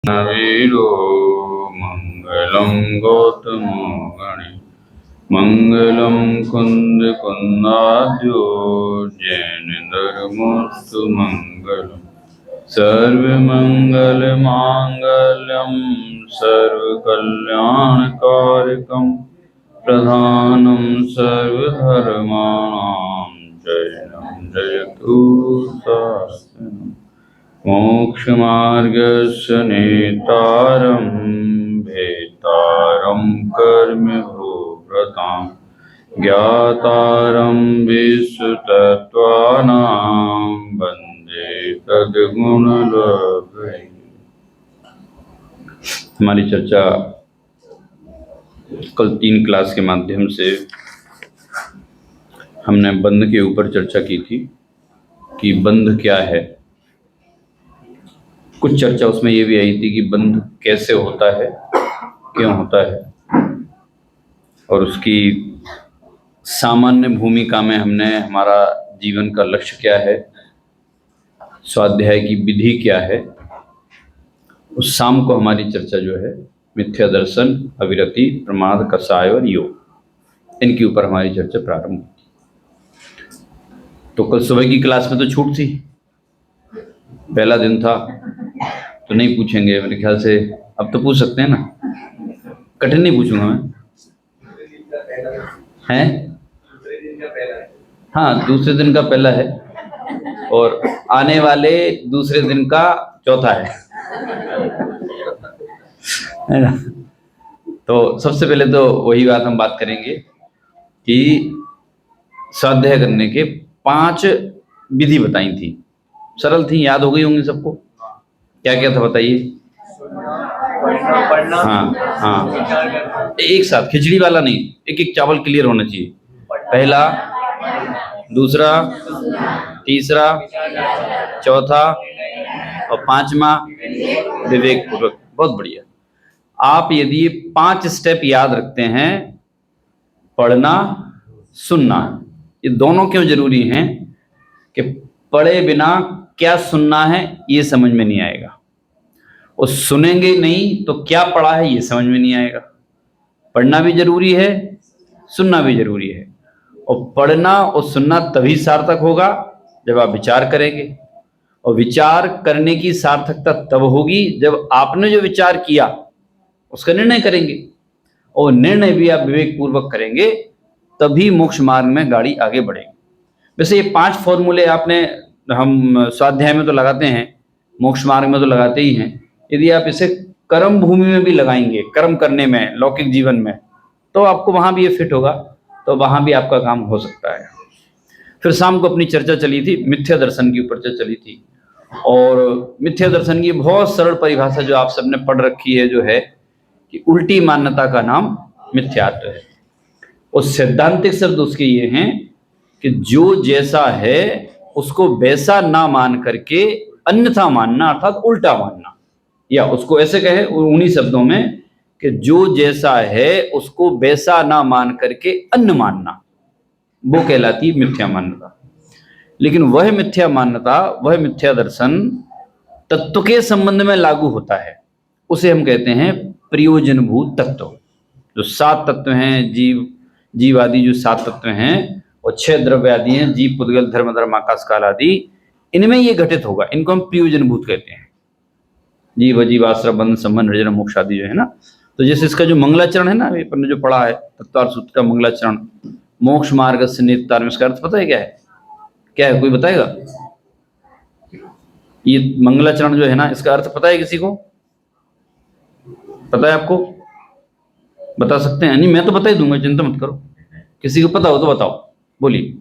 वीरो मंगलम गौतमो गणे मंगलम कुंद कुंदाद्यो जैन धर्मोस्तु मंगलम सर्वमंगल मांगल्यम सर्वकल्याणकारकम प्रधानम सर्वधर्माणां जयं जयतु शासनम् मोक्षमार्गस्य नेतारं भेतारं कर्मभूव्रतां ज्ञातारं विश्वतत्त्वानां वन्दे सद्गुणलभै। हमारी चर्चा कल 3 क्लास के माध्यम से हमने बंध के ऊपर चर्चा की थी कि बंध क्या है। कुछ चर्चा उसमें ये भी आई थी कि बंध कैसे होता है, क्यों होता है, और उसकी सामान्य भूमिका में हमने हमारा जीवन का लक्ष्य क्या है, स्वाध्याय की विधि क्या है। उस शाम को हमारी चर्चा जो है मिथ्या दर्शन, अविरति, प्रमाद, कषाय और योग, इनके ऊपर हमारी चर्चा प्रारंभ हुई। तो कल सुबह की क्लास में तो छूट थी, पहला दिन था तो नहीं पूछेंगे मेरे ख्याल से। अब तो पूछ सकते हैं ना, कठिन नहीं पूछूंगा मैं, हैं? हाँ, दूसरे दिन का पहला है और आने वाले दूसरे दिन का चौथा है ना। तो सबसे पहले तो वही बात करेंगे कि स्वाध्याय करने के 5 विधि बताई थी, सरल थी, याद हो गई होंगी सबको। क्या क्या था बताइए? हाँ, एक साथ, खिचड़ी वाला नहीं, एक एक चावल क्लियर होना चाहिए। पहला, दूसरा, तीसरा, चौथा और 5वां विवेक पूर्वक। बहुत बढ़िया। आप यदि 5 स्टेप याद रखते हैं, पढ़ना, सुनना, ये दोनों क्यों जरूरी हैं कि पढ़े बिना क्या सुनना है ये समझ में नहीं आएगा, और सुनेंगे नहीं तो क्या पढ़ा है ये समझ में नहीं आएगा। पढ़ना भी जरूरी है, सुनना भी जरूरी है, और पढ़ना और सुनना तभी सार्थक होगा जब आप विचार करेंगे, और विचार करने की सार्थकता तब होगी जब आपने जो विचार किया उसका निर्णय करेंगे, और निर्णय भी आप विवेक पूर्वक करेंगे, तभी मोक्ष मार्ग में गाड़ी आगे बढ़ेगी। वैसे ये 5 फॉर्मूले आपने, हम स्वाध्याय में तो लगाते हैं, मोक्ष मार्ग में तो लगाते ही हैं। यदि आप इसे कर्म भूमि में भी लगाएंगे, कर्म करने में, लौकिक जीवन में, तो आपको वहां भी ये फिट होगा, तो वहां भी आपका काम हो सकता है। फिर शाम को अपनी चर्चा चली थी मिथ्या दर्शन के ऊपर चर्चा चली थी, और मिथ्या दर्शन की बहुत सरल परिभाषा जो आप सबने पढ़ रखी है, जो है कि उल्टी मान्यता का नाम मिथ्यात्व है। और सैद्धांतिक शब्द उसके ये हैं कि जो जैसा है उसको वैसा ना मान करके अन्यथा मानना, अर्थात उल्टा मानना, या उसको ऐसे कहे उन्हीं शब्दों में कि जो जैसा है उसको वैसा ना मान करके अन्य मानना, वो कहलाती है मिथ्या मान्यता। लेकिन वह मिथ्या मान्यता, वह मिथ्या दर्शन तत्व के संबंध में लागू होता है, उसे हम कहते हैं प्रयोजनभूत तत्व। जो 7 तत्व हैं, जीव आदि जो 7 तत्व हैं, और 6 द्रव्य आदि हैं, जीव, पुद्गल, धर्म, धर्म, आकाश, काल आदि, इनमें ये घटित होगा, इनको हम प्रयोजनभूत कहते हैं। जीव, अजीव, आश्रय, बंध, संबंध, निर्जन, मोक्ष आदि जो है ना। तो जैसे इसका जो मंगलाचरण है ना, अभी अपन ने जो पढ़ा है तत्वार्थ सूत्र का मंगलाचरण, मोक्ष मार्ग से नेतारम, इसका अर्थ पता है क्या है? क्या है, कोई बताएगा? ये मंगलाचरण जो है ना, इसका अर्थ पता है किसी को? पता है आपको? बता सकते हैं? नहीं, मैं तो बता ही दूंगा, चिंता मत करो। किसी को पता हो तो बताओ, बोलिए।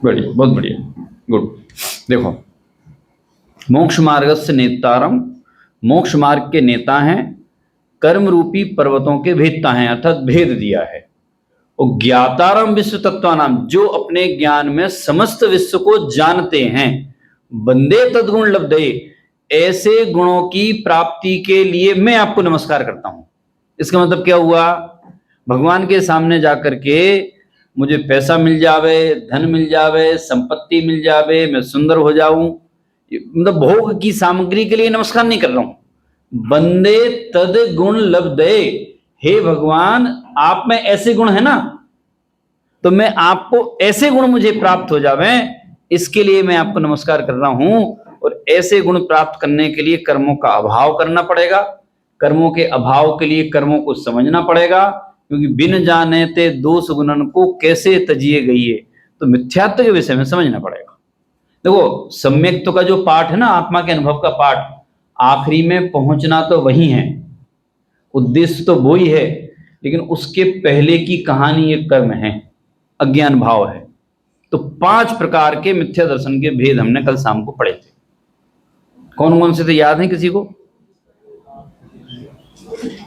बढ़िया, बहुत बढ़िया, गुड। देखो, मोक्ष मार्गस्य नेतारम मोक्ष मार्ग के नेता हैं, कर्म रूपी पर्वतों के भेदता हैं, अर्थात भेद दिया है। और ज्ञातारम विश्व तत्वानाम, जो अपने ज्ञान में समस्त विश्व को जानते हैं। बंदे तद्गुण लब्धे, ऐसे गुणों की प्राप्ति के लिए मैं आपको नमस्कार करता हूं। इसका मतलब क्या हुआ? भगवान के सामने जाकर के मुझे पैसा मिल जावे, धन मिल जावे, संपत्ति मिल जावे, मैं सुंदर हो जाऊं, मतलब भोग की सामग्री के लिए नमस्कार नहीं कर रहा हूं। बंदे तद गुण लब्धे, हे भगवान आप में ऐसे गुण है ना, तो मैं आपको ऐसे गुण मुझे प्राप्त हो जावे, इसके लिए मैं आपको नमस्कार कर रहा हूं। और ऐसे गुण प्राप्त करने के लिए कर्मों का अभाव करना पड़ेगा। कर्मों के अभाव के लिए कर्मों को समझना पड़ेगा, क्योंकि बिन जाने ते दोष गुणन को कैसे तजिए गई है, तो मिथ्यात्व के विषय में समझना पड़ेगा। देखो सम्यक्त्व का जो पाठ है ना, आत्मा के अनुभव का पाठ, आखिरी में पहुंचना तो वही है, उद्देश्य तो वही है, लेकिन उसके पहले की कहानी एक कर्म है, अज्ञान भाव है। तो 5 प्रकार के मिथ्या दर्शन के भेद हमने कल शाम को पढ़े थे। कौन कौन से थे, याद है किसी को?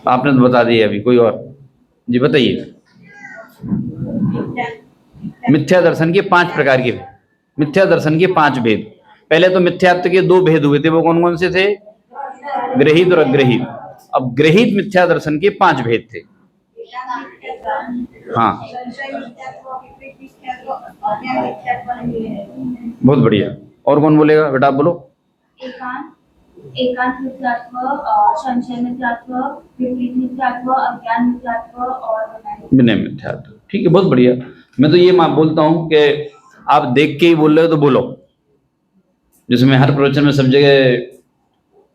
आपने तो बता दिया अभी, कोई और जी बताइए। मिथ्या दर्शन के 5 प्रकार के, मिथ्या दर्शन के 5 भेद। पहले तो मिथ्यात्व के 2 भेद हुए थे, वो कौन कौन से थे? ग्रहित और अग्रहित। अब ग्रहित मिथ्या दर्शन के 5 भेद थे। हाँ बहुत बढ़िया। और कौन बोलेगा बेटा, आप बोलो। एकांत मिथ्यात्व, संशय मिथ्यात्व, विपरीत मिथ्यात्व, अज्ञान मिथ्यात्व और विनय मिथ्यात्व। ठीक है, बहुत बढ़िया। मैं तो ये बोलता हूँ कि आप देख के ही बोल रहे हो तो बोलो। जैसे मैं हर प्रवचन में सब जगह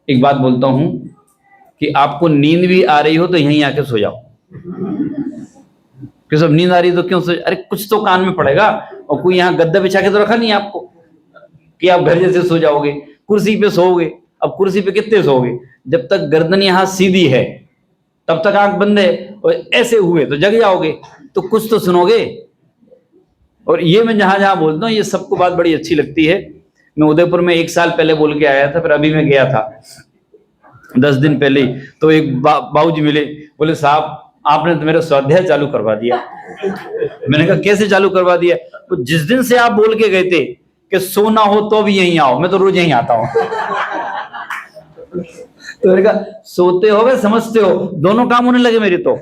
एक बात बोलता हूँ कि आपको नींद भी आ रही हो तो यहीं आके सो जाओ। कि सब नींद आ रही है तो क्यों सो? अरे कुछ तो कान में पड़ेगा। और कोई यहाँ गद्दा बिछा के तो रखा नहीं है आपको कि आप घर जैसे सो जाओगे, कुर्सी पे सोओगे। अब कुर्सी पे कितने सोओगे? जब तक गर्दन यहाँ सीधी है तब तक आंख बंद है, और ऐसे हुए तो जग जाओगे, तो कुछ तो सुनोगे। और ये मैं जहां जहां बोलता हूँ, ये सबको बात बड़ी अच्छी लगती है। मैं उदयपुर में 1 साल पहले बोल के आया था, फिर अभी मैं गया था 10 दिन पहले ही। तो एक बाबूजी मिले, बोले साहब आपने तो मेरा स्वाध्याय चालू करवा दिया। मैंने कहा कैसे चालू करवा दिया? तो जिस दिन से आप बोल के गए थे कि सोना हो तो भी यहीं आओ, मैं तो रोज यहीं आता हूँ। तो मैंने कहा सोते हो गए समझते हो, दोनों काम होने लगे मेरे। तो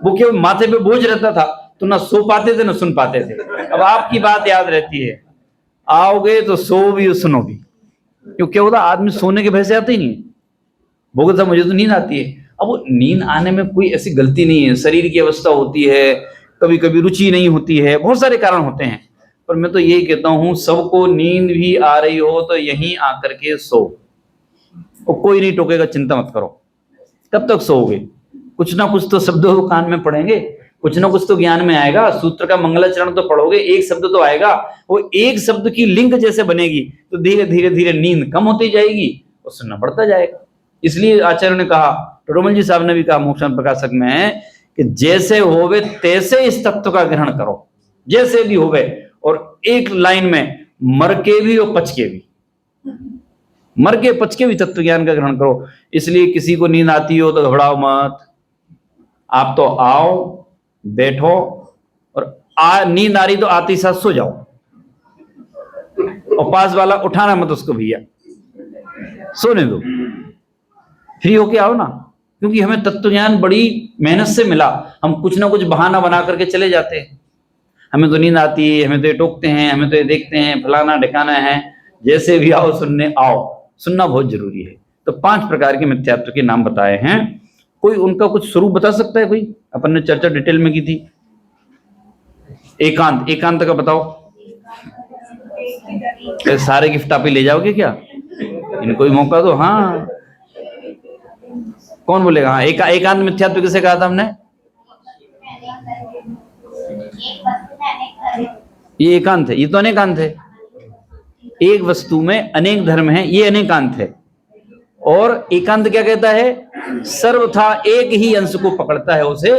वो क्यों माथे पे बोझ रहता था, तो ना सो पाते थे ना सुन पाते थे। अब आपकी बात याद रहती है, आओगे तो सो भी और सुनो भी। क्योंकि क्या होता, आदमी सोने के भय से आते ही नहीं। बोलता था मुझे तो नींद आती है। अब वो नींद आने में कोई ऐसी गलती नहीं है, शरीर की अवस्था होती है, कभी कभी रुचि नहीं होती है, बहुत सारे कारण होते हैं। पर मैं तो यही कहता हूँ, सबको नींद भी आ रही हो तो यहीं आकर के सो, और कोई नहीं टोकेगा, चिंता मत करो। कब तक सोओगे? कुछ ना कुछ तो शब्द कान में पड़ेंगे, कुछ ना कुछ तो ज्ञान में आएगा। सूत्र का मंगलाचरण तो पढ़ोगे, एक शब्द तो आएगा, वो एक शब्द की लिंक जैसे बनेगी, तो धीरे धीरे धीरे नींद कम होती जाएगी और सुनना बढ़ता जाएगा। इसलिए आचार्य ने कहा, टोडरमल जी साहब ने भी कहा मोक्षांत प्रकाशक में, कि जैसे होवे तैसे इस तत्व का ग्रहण करो, जैसे भी होवे। और एक लाइन में, मर के भी और पच के भी, मर के पच के भी तत्व ज्ञान का ग्रहण करो। इसलिए किसी को नींद आती हो तो घबराओ मत, आप तो आओ, बैठो, और नींद आ रही तो आती साथ सो जाओ। और पास वाला उठाना मत उसको, भैया सोने दो, फ्री होके आओ ना। क्योंकि हमें तत्व ज्ञान बड़ी मेहनत से मिला, हम कुछ ना कुछ बहाना बना करके चले जाते हैं। हमें तो नींद आती है, हमें तो ये टोकते हैं, हमें तो ये देखते हैं, फलाना ढिकाना है। जैसे भी आओ सुनने आओ, सुनना बहुत जरूरी है। तो 5 प्रकार के मिथ्यात्व के नाम बताए हैं। कोई उनका कुछ स्वरूप बता सकता है? कोई, अपन ने चर्चा डिटेल में की थी। एकांत, एकांत का बताओ। सारे गिफ्ट आप ही ले जाओगे क्या? इनको ही मौका दो। हाँ कौन बोलेगा? हाँ, एकांत मिथ्यात्व किसे कहा था हमने? ये एकांत है, ये तो अनेकांत है। एक वस्तु में अनेक धर्म है, ये अनेकांत है। और एकांत क्या कहता है? सर्वथा एक ही अंश को पकड़ता है, उसे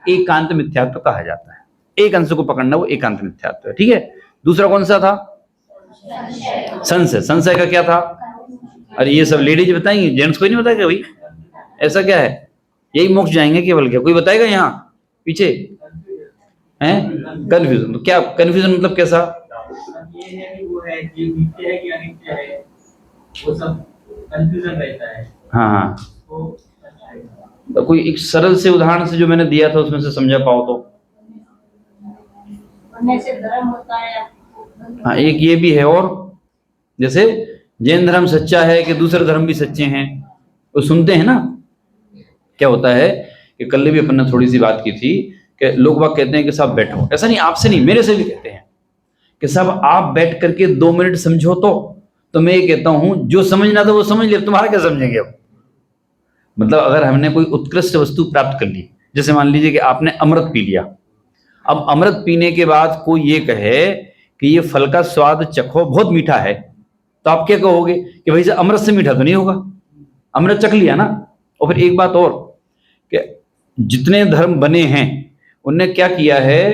एकांत मिथ्यात्व कहा जाता है। एक अंश को पकड़ना वो एकांत मिथ्यात्व है। ठीक है। दूसरा कौन सा था? संशय। संशय का क्या था? अरे ये सब लेडीज बताएंगी, जेंट्स कोई नहीं बताएगा भाई, ऐसा क्या है, यही मोक्ष जाएंगे केवल, क्या कोई बताएगा यहाँ पीछे हैं? कंफ्यूजन, तो क्या कंफ्यूजन मतलब कैसा? ये है कि वो है कि नित्य है कि अनित्य है, वो सब कंफ्यूजन रहता है। हाँ, तो तो कोई एक सरल से उदाहरण से जो मैंने दिया था उसमें से समझा पाओ तो। बनने से धर्म होता है। हाँ, एक ये भी है, और जैसे जैन धर्म सच्चा है कि दूसरे धर्म भी सच्चे हैं, वो सुनते हैं ना। क्या होता है कि कल भी अपन ने थोड़ी सी बात की थी कि लोग बाग कहते हैं कि साहब बैठो, ऐसा नहीं, आपसे नहीं, मेरे से भी कहते हैं कि साहब आप बैठ करके 2 मिनट समझो तो मैं ये कहता हूं जो समझना था वो समझ लिया, तुम्हारा क्या समझेंगे अब। मतलब अगर हमने कोई उत्कृष्ट वस्तु प्राप्त कर ली, जैसे मान लीजिए कि आपने अमृत पी लिया, अब अमृत पीने के बाद कोई ये कहे कि ये फल का स्वाद चखो बहुत मीठा है, तो आप क्या कहोगे कि भाई अमृत से मीठा तो नहीं होगा, अमृत चख लिया ना। और फिर एक बात और कि जितने धर्म बने हैं उनने क्या किया है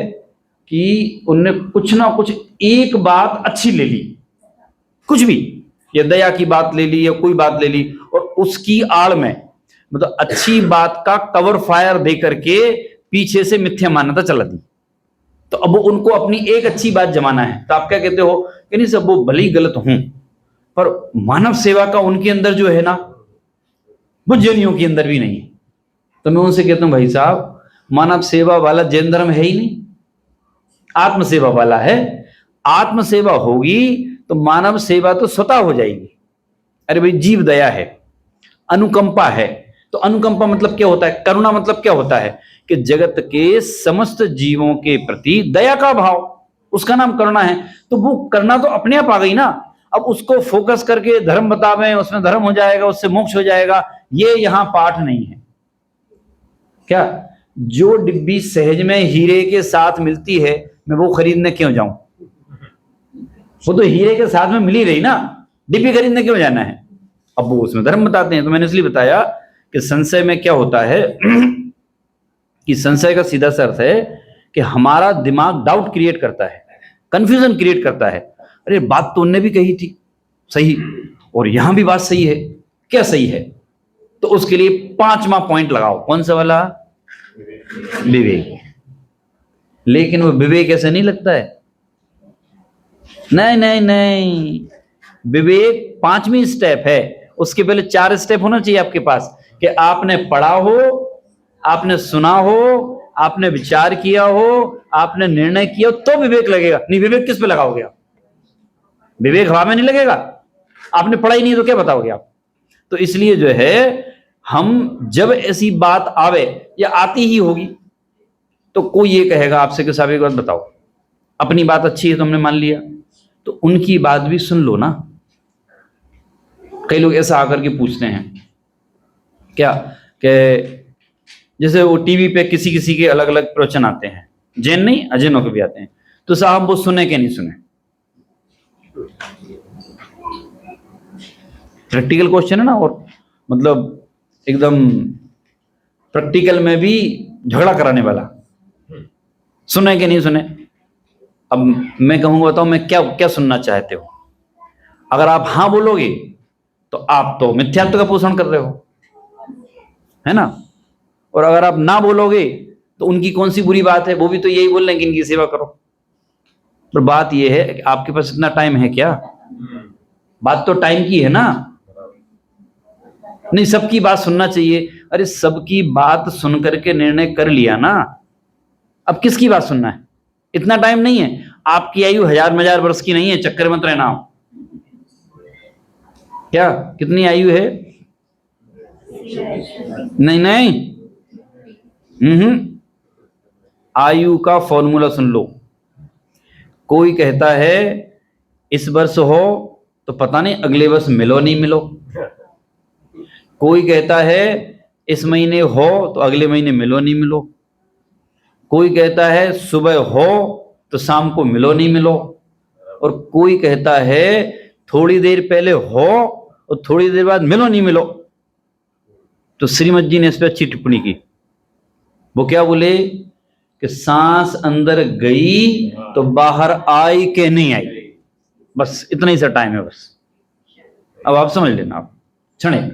कि उनने कुछ ना कुछ एक बात अच्छी ले ली, कुछ भी, या दया की बात ले ली या कोई बात ले ली, और उसकी आड़ में मतलब अच्छी बात का कवर फायर दे करके पीछे से मिथ्या मान्यता चला दी। तो अब उनको अपनी एक अच्छी बात जमाना है, तो आप क्या कहते हो कि नहीं सब वो भले ही गलत हूं, पर मानव सेवा का उनके अंदर जो है ना, बुद्धियों के अंदर भी नहीं है। तो मैं उनसे कहता हूं भाई साहब, मानव सेवा वाला जैन धर्म है ही नहीं, आत्म सेवा वाला है। आत्म सेवा होगी तो मानव सेवा तो स्वतः हो जाएगी। अरे भाई जीव दया है, अनुकंपा है, तो अनुकंपा मतलब क्या होता है, करुणा मतलब क्या होता है कि जगत के समस्त जीवों के प्रति दया का भाव, उसका नाम करुणा है। तो वो करना तो अपने आप आ गई ना। अब उसको फोकस करके धर्म बतावें, उसमें धर्म हो जाएगा, उससे मोक्ष हो जाएगा, ये यहां पाठ नहीं है। क्या जो डिब्बी सहज में हीरे के साथ मिलती है, मैं वो खरीदने क्यों जाऊं? वो तो हीरे के साथ में मिली रही ना, डिब्बी खरीदने क्यों जाना है? अब वो उसमें धर्म बताते हैं। तो मैंने इसलिए बताया कि संशय में क्या होता है कि संशय का सीधा सा अर्थ है कि हमारा दिमाग डाउट क्रिएट करता है, कंफ्यूजन क्रिएट करता है। अरे बात तो उनने भी कही थी सही, और यहां भी बात सही है, क्या सही है? तो उसके लिए 5वां पॉइंट लगाओ, कौन सा वाला? विवेक। लेकिन वो विवेक ऐसे नहीं लगता है, नहीं नहीं नहीं, विवेक 5वीं स्टेप है। उसके पहले 4 स्टेप होना चाहिए आपके पास कि आपने पढ़ा हो, आपने सुना हो, आपने विचार किया हो, आपने निर्णय किया हो, तो विवेक लगेगा। नहीं, विवेक किस पे लगाओगे आप? विवेक हवा में नहीं लगेगा, आपने पढ़ा ही नहीं तो क्या बताओगे आप? तो इसलिए जो है, हम जब ऐसी बात आवे या आती ही होगी तो कोई ये कहेगा आपसे कि साहब एक बात बताओ, अपनी बात अच्छी है तो हमने मान लिया, तो उनकी बात भी सुन लो ना। कई लोग ऐसा आकर के पूछते हैं क्या कि जैसे वो टीवी पे किसी किसी के अलग अलग प्रवचन आते हैं, जैन नहीं अजैनों के भी आते हैं, तो साहब वो सुने कि नहीं सुने? प्रैक्टिकल क्वेश्चन है ना, और मतलब एकदम प्रैक्टिकल में भी झगड़ा कराने वाला, सुने कि नहीं सुने? अब मैं कहूंगा बताओ मैं क्या क्या सुनना चाहते हो? अगर आप हाँ बोलोगे तो आप तो मिथ्यात्व का पोषण कर रहे हो, है ना? और अगर आप ना बोलोगे तो उनकी कौन सी बुरी बात है? वो भी तो यही बोल रहे हैं कि इनकी सेवा करो। पर बात यह है कि आपके पास इतना टाइम है क्या? बात तो टाइम की है ना। नहीं, सबकी बात सुनना चाहिए। अरे सबकी बात सुन करके निर्णय कर लिया ना, अब किसकी बात सुनना है? इतना टाइम नहीं है। आपकी आयु हजार वर्ष की नहीं है, चक्कर मत रहना। क्या कितनी आयु है? नहीं नहीं, आयु का फॉर्मूला सुन लो। कोई कहता है इस वर्ष हो तो पता नहीं अगले वर्ष मिलो नहीं मिलो। कोई कहता है इस महीने हो तो अगले महीने मिलो नहीं मिलो। कोई कहता है सुबह हो तो शाम को मिलो नहीं मिलो। और कोई कहता है थोड़ी देर पहले हो और थोड़ी देर बाद मिलो नहीं मिलो। तो श्रीमद जी ने इस पर अच्छी टिप्पणी की। वो क्या बोले कि सांस अंदर गई तो बाहर आई के नहीं आई, बस इतना ही सा टाइम है बस। अब आप समझ लेना। आप क्षणिक।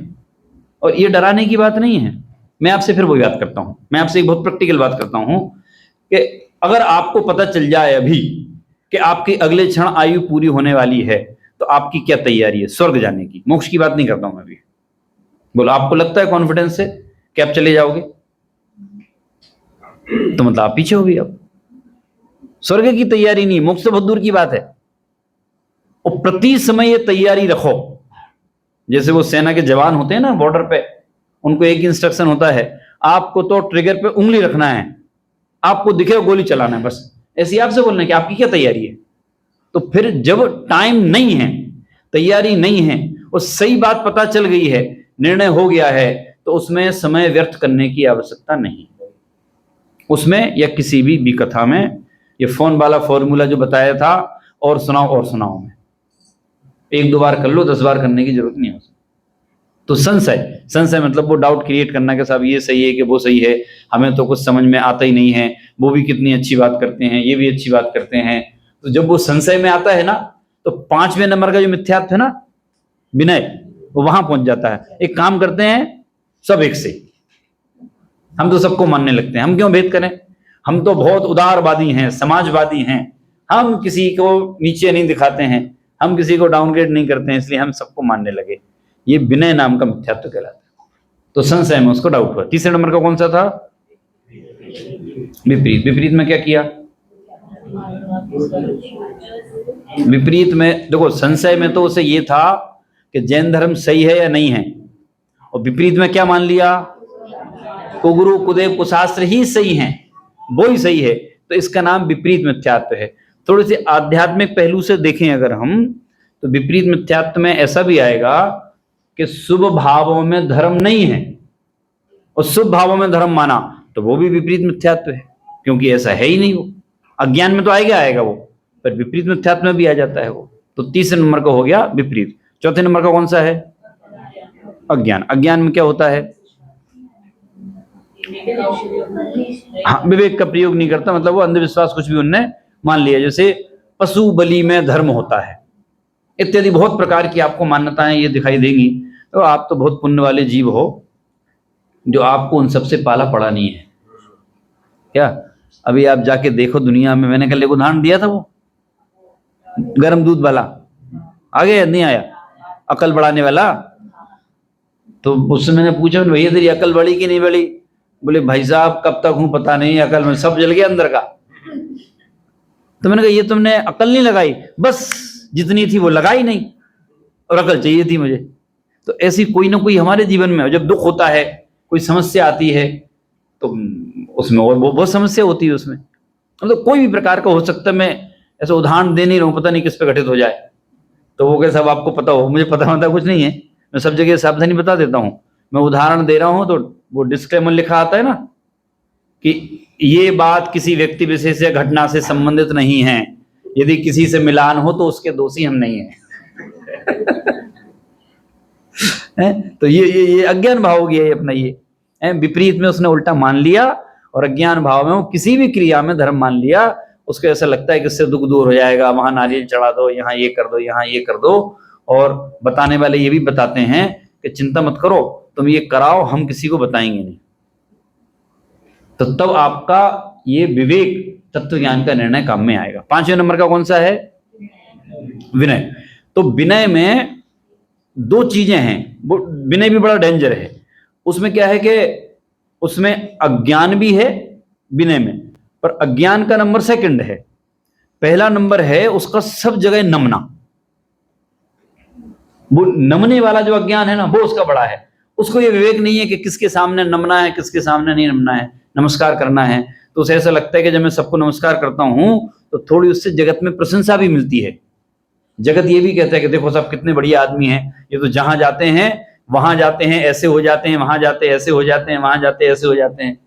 और ये डराने की बात नहीं है। मैं आपसे फिर वही बात करता हूं, मैं आपसे एक बहुत प्रैक्टिकल बात करता हूं कि अगर आपको पता चल जाए अभी कि आपकी अगले क्षण आयु पूरी होने वाली है, तो आपकी क्या तैयारी है स्वर्ग जाने की? मोक्ष की बात नहीं करता हूं मैं अभी। बोलो, आपको लगता है कॉन्फिडेंस से कि आप चले जाओगे? तो मतलब आप पीछे हो गए। अब स्वर्ग की तैयारी नहीं, मोक्ष तो बहुत दूर की बात है। और प्रति समय ये तैयारी रखो। जैसे वो सेना के जवान होते हैं ना बॉर्डर पे, उनको एक इंस्ट्रक्शन होता है, आपको तो ट्रिगर पे उंगली रखना है, आपको दिखे गोली चलाना है, बस। ऐसे आपसे बोलना है कि आपकी क्या तैयारी है? तो फिर जब टाइम नहीं है, तैयारी नहीं है और सही बात पता चल गई है, निर्णय हो गया है, तो उसमें समय व्यर्थ करने की आवश्यकता नहीं। उसमें या किसी भी कथा में ये फोन वाला फॉर्मूला जो बताया था, और सुनाओ में 1-2 बार कर लो, 10 बार करने की जरूरत नहीं है। तो संशय मतलब वो डाउट क्रिएट करना कि साहब ये सही है कि वो सही है, हमें तो कुछ समझ में आता ही नहीं है, वो भी कितनी अच्छी बात करते हैं, ये भी अच्छी बात करते हैं। तो जब वो संशय में आता है ना, तो 5वें नंबर का जो मिथ्यात्व है ना, विनय, वो वहां पहुंच जाता है। एक काम करते हैं, सब एक से, हम तो सबको मानने लगते हैं, हम क्यों भेद करें? हम तो बहुत उदारवादी हैं, समाजवादी हैं, हम किसी को नीचे नहीं दिखाते हैं, हम किसी को डाउनग्रेड नहीं करते हैं, इसलिए हम सबको मानने लगे। ये विनय नाम का मिथ्यात्व कहलाता है। तो संशय में उसको डाउट हुआ। तीसरे नंबर का कौन सा था? विपरीत। विपरीत में क्या किया? विपरीत में देखो, संशय में तो उसे ये था कि जैन धर्म सही है या नहीं है, और विपरीत में क्या मान लिया? कुगुरु कुदेव कुशास्त्र ही सही हैं, वो ही सही है। तो इसका नाम विपरीत मिथ्यात्व है। थोड़े से आध्यात्मिक पहलू से देखें अगर हम, तो विपरीत मिथ्यात्व में ऐसा भी आएगा कि शुभ भावों में धर्म नहीं है और शुभ भावों में धर्म माना, तो वो भी विपरीत मिथ्यात्व है, क्योंकि ऐसा है ही नहीं। वो अज्ञान में तो आएगा वो, पर विपरीत मिथ्यात्व में भी आ जाता है वो। तो तीसरे नंबर का हो गया विपरीत। चौथे नंबर का कौन सा है? अज्ञान। अज्ञान में क्या होता है? हाँ, विवेक का प्रयोग नहीं करता, मतलब वो अंधविश्वास कुछ भी उनने मान लिया। जैसे पशु बलि में धर्म होता है इत्यादि बहुत प्रकार की आपको मान्यताएं ये दिखाई देंगी। तो आप तो बहुत पुण्य वाले जीव हो जो आपको उन सबसे पाला पड़ा नहीं है क्या? अभी आप जाके देखो दुनिया में, मैंने कल एक उदाहरण दिया था, वो गर्म दूध वाला आ गया नहीं आया, अकल बढ़ाने वाला। तो उससे मैंने पूछा, भैया तेरी अकल बढ़ी कि नहीं बढ़ी? बोले भाई साहब कब तक हूं पता नहीं, अकल में सब जल गया अंदर का। तो मैंने कहा ये तुमने अकल नहीं लगाई, बस जितनी थी वो लगाई नहीं, और अकल चाहिए थी मुझे। तो ऐसी कोई ना कोई हमारे जीवन में जब दुख होता है, कोई समस्या आती है, तो उसमें और बहुत समस्या होती है उसमें, मतलब कोई भी प्रकार का हो सकता है। मैं ऐसा उदाहरण दे नहीं रहा हूं, पता नहीं किस पे घटित हो जाए, तो वो कैसा आपको पता हो, मुझे पता होता कुछ नहीं है, मैं सब जगह सावधानी बता देता हूं। मैं उदाहरण दे रहा हूं तो वो डिस्क्लेमर लिखा आता है ना कि ये बात किसी व्यक्ति विशेष या घटना से संबंधित नहीं है, यदि किसी से मिलान हो तो उसके दोषी हम नहीं हैं। तो ये अज्ञान भाव हो गया, ये अपना ये विपरीत में उसने उल्टा मान लिया, और अज्ञान भाव में वो किसी भी क्रिया में धर्म मान लिया। उसको ऐसा लगता है कि इससे दुख दूर हो जाएगा, वहां नारियल चढ़ा दो, यहाँ ये कर दो, यहाँ ये कर दो। और बताने वाले ये भी बताते हैं कि चिंता मत करो, तुम ये कराओ, हम किसी को बताएंगे नहीं। तो तब आपका ये विवेक तत्व ज्ञान का निर्णय काम में आएगा। 5वें नंबर का कौन सा है? विनय। तो विनय में 2 चीजें हैं, वो विनय भी बड़ा डेंजर है। उसमें क्या है कि उसमें अज्ञान भी है विनय में, पर अज्ञान का नंबर सेकंड है। पहला नंबर है उसका सब जगह नमना। वो नमने वाला जो अज्ञान है ना, वो उसका बड़ा है। उसको ये विवेक नहीं है कि किसके सामने नमना है, किसके सामने नहीं नमना है, नमस्कार करना है। तो उसे ऐसा लगता है कि जब मैं सबको नमस्कार करता हूं तो थोड़ी उससे जगत में प्रशंसा भी मिलती है। जगत ये भी कहता है कि देखो सब कितने बढ़िया आदमी हैं, ये तो जहां जाते हैं वहां जाते हैं ऐसे हो जाते हैं, वहां जाते ऐसे हो जाते हैं, वहां जाते ऐसे हो जाते हैं।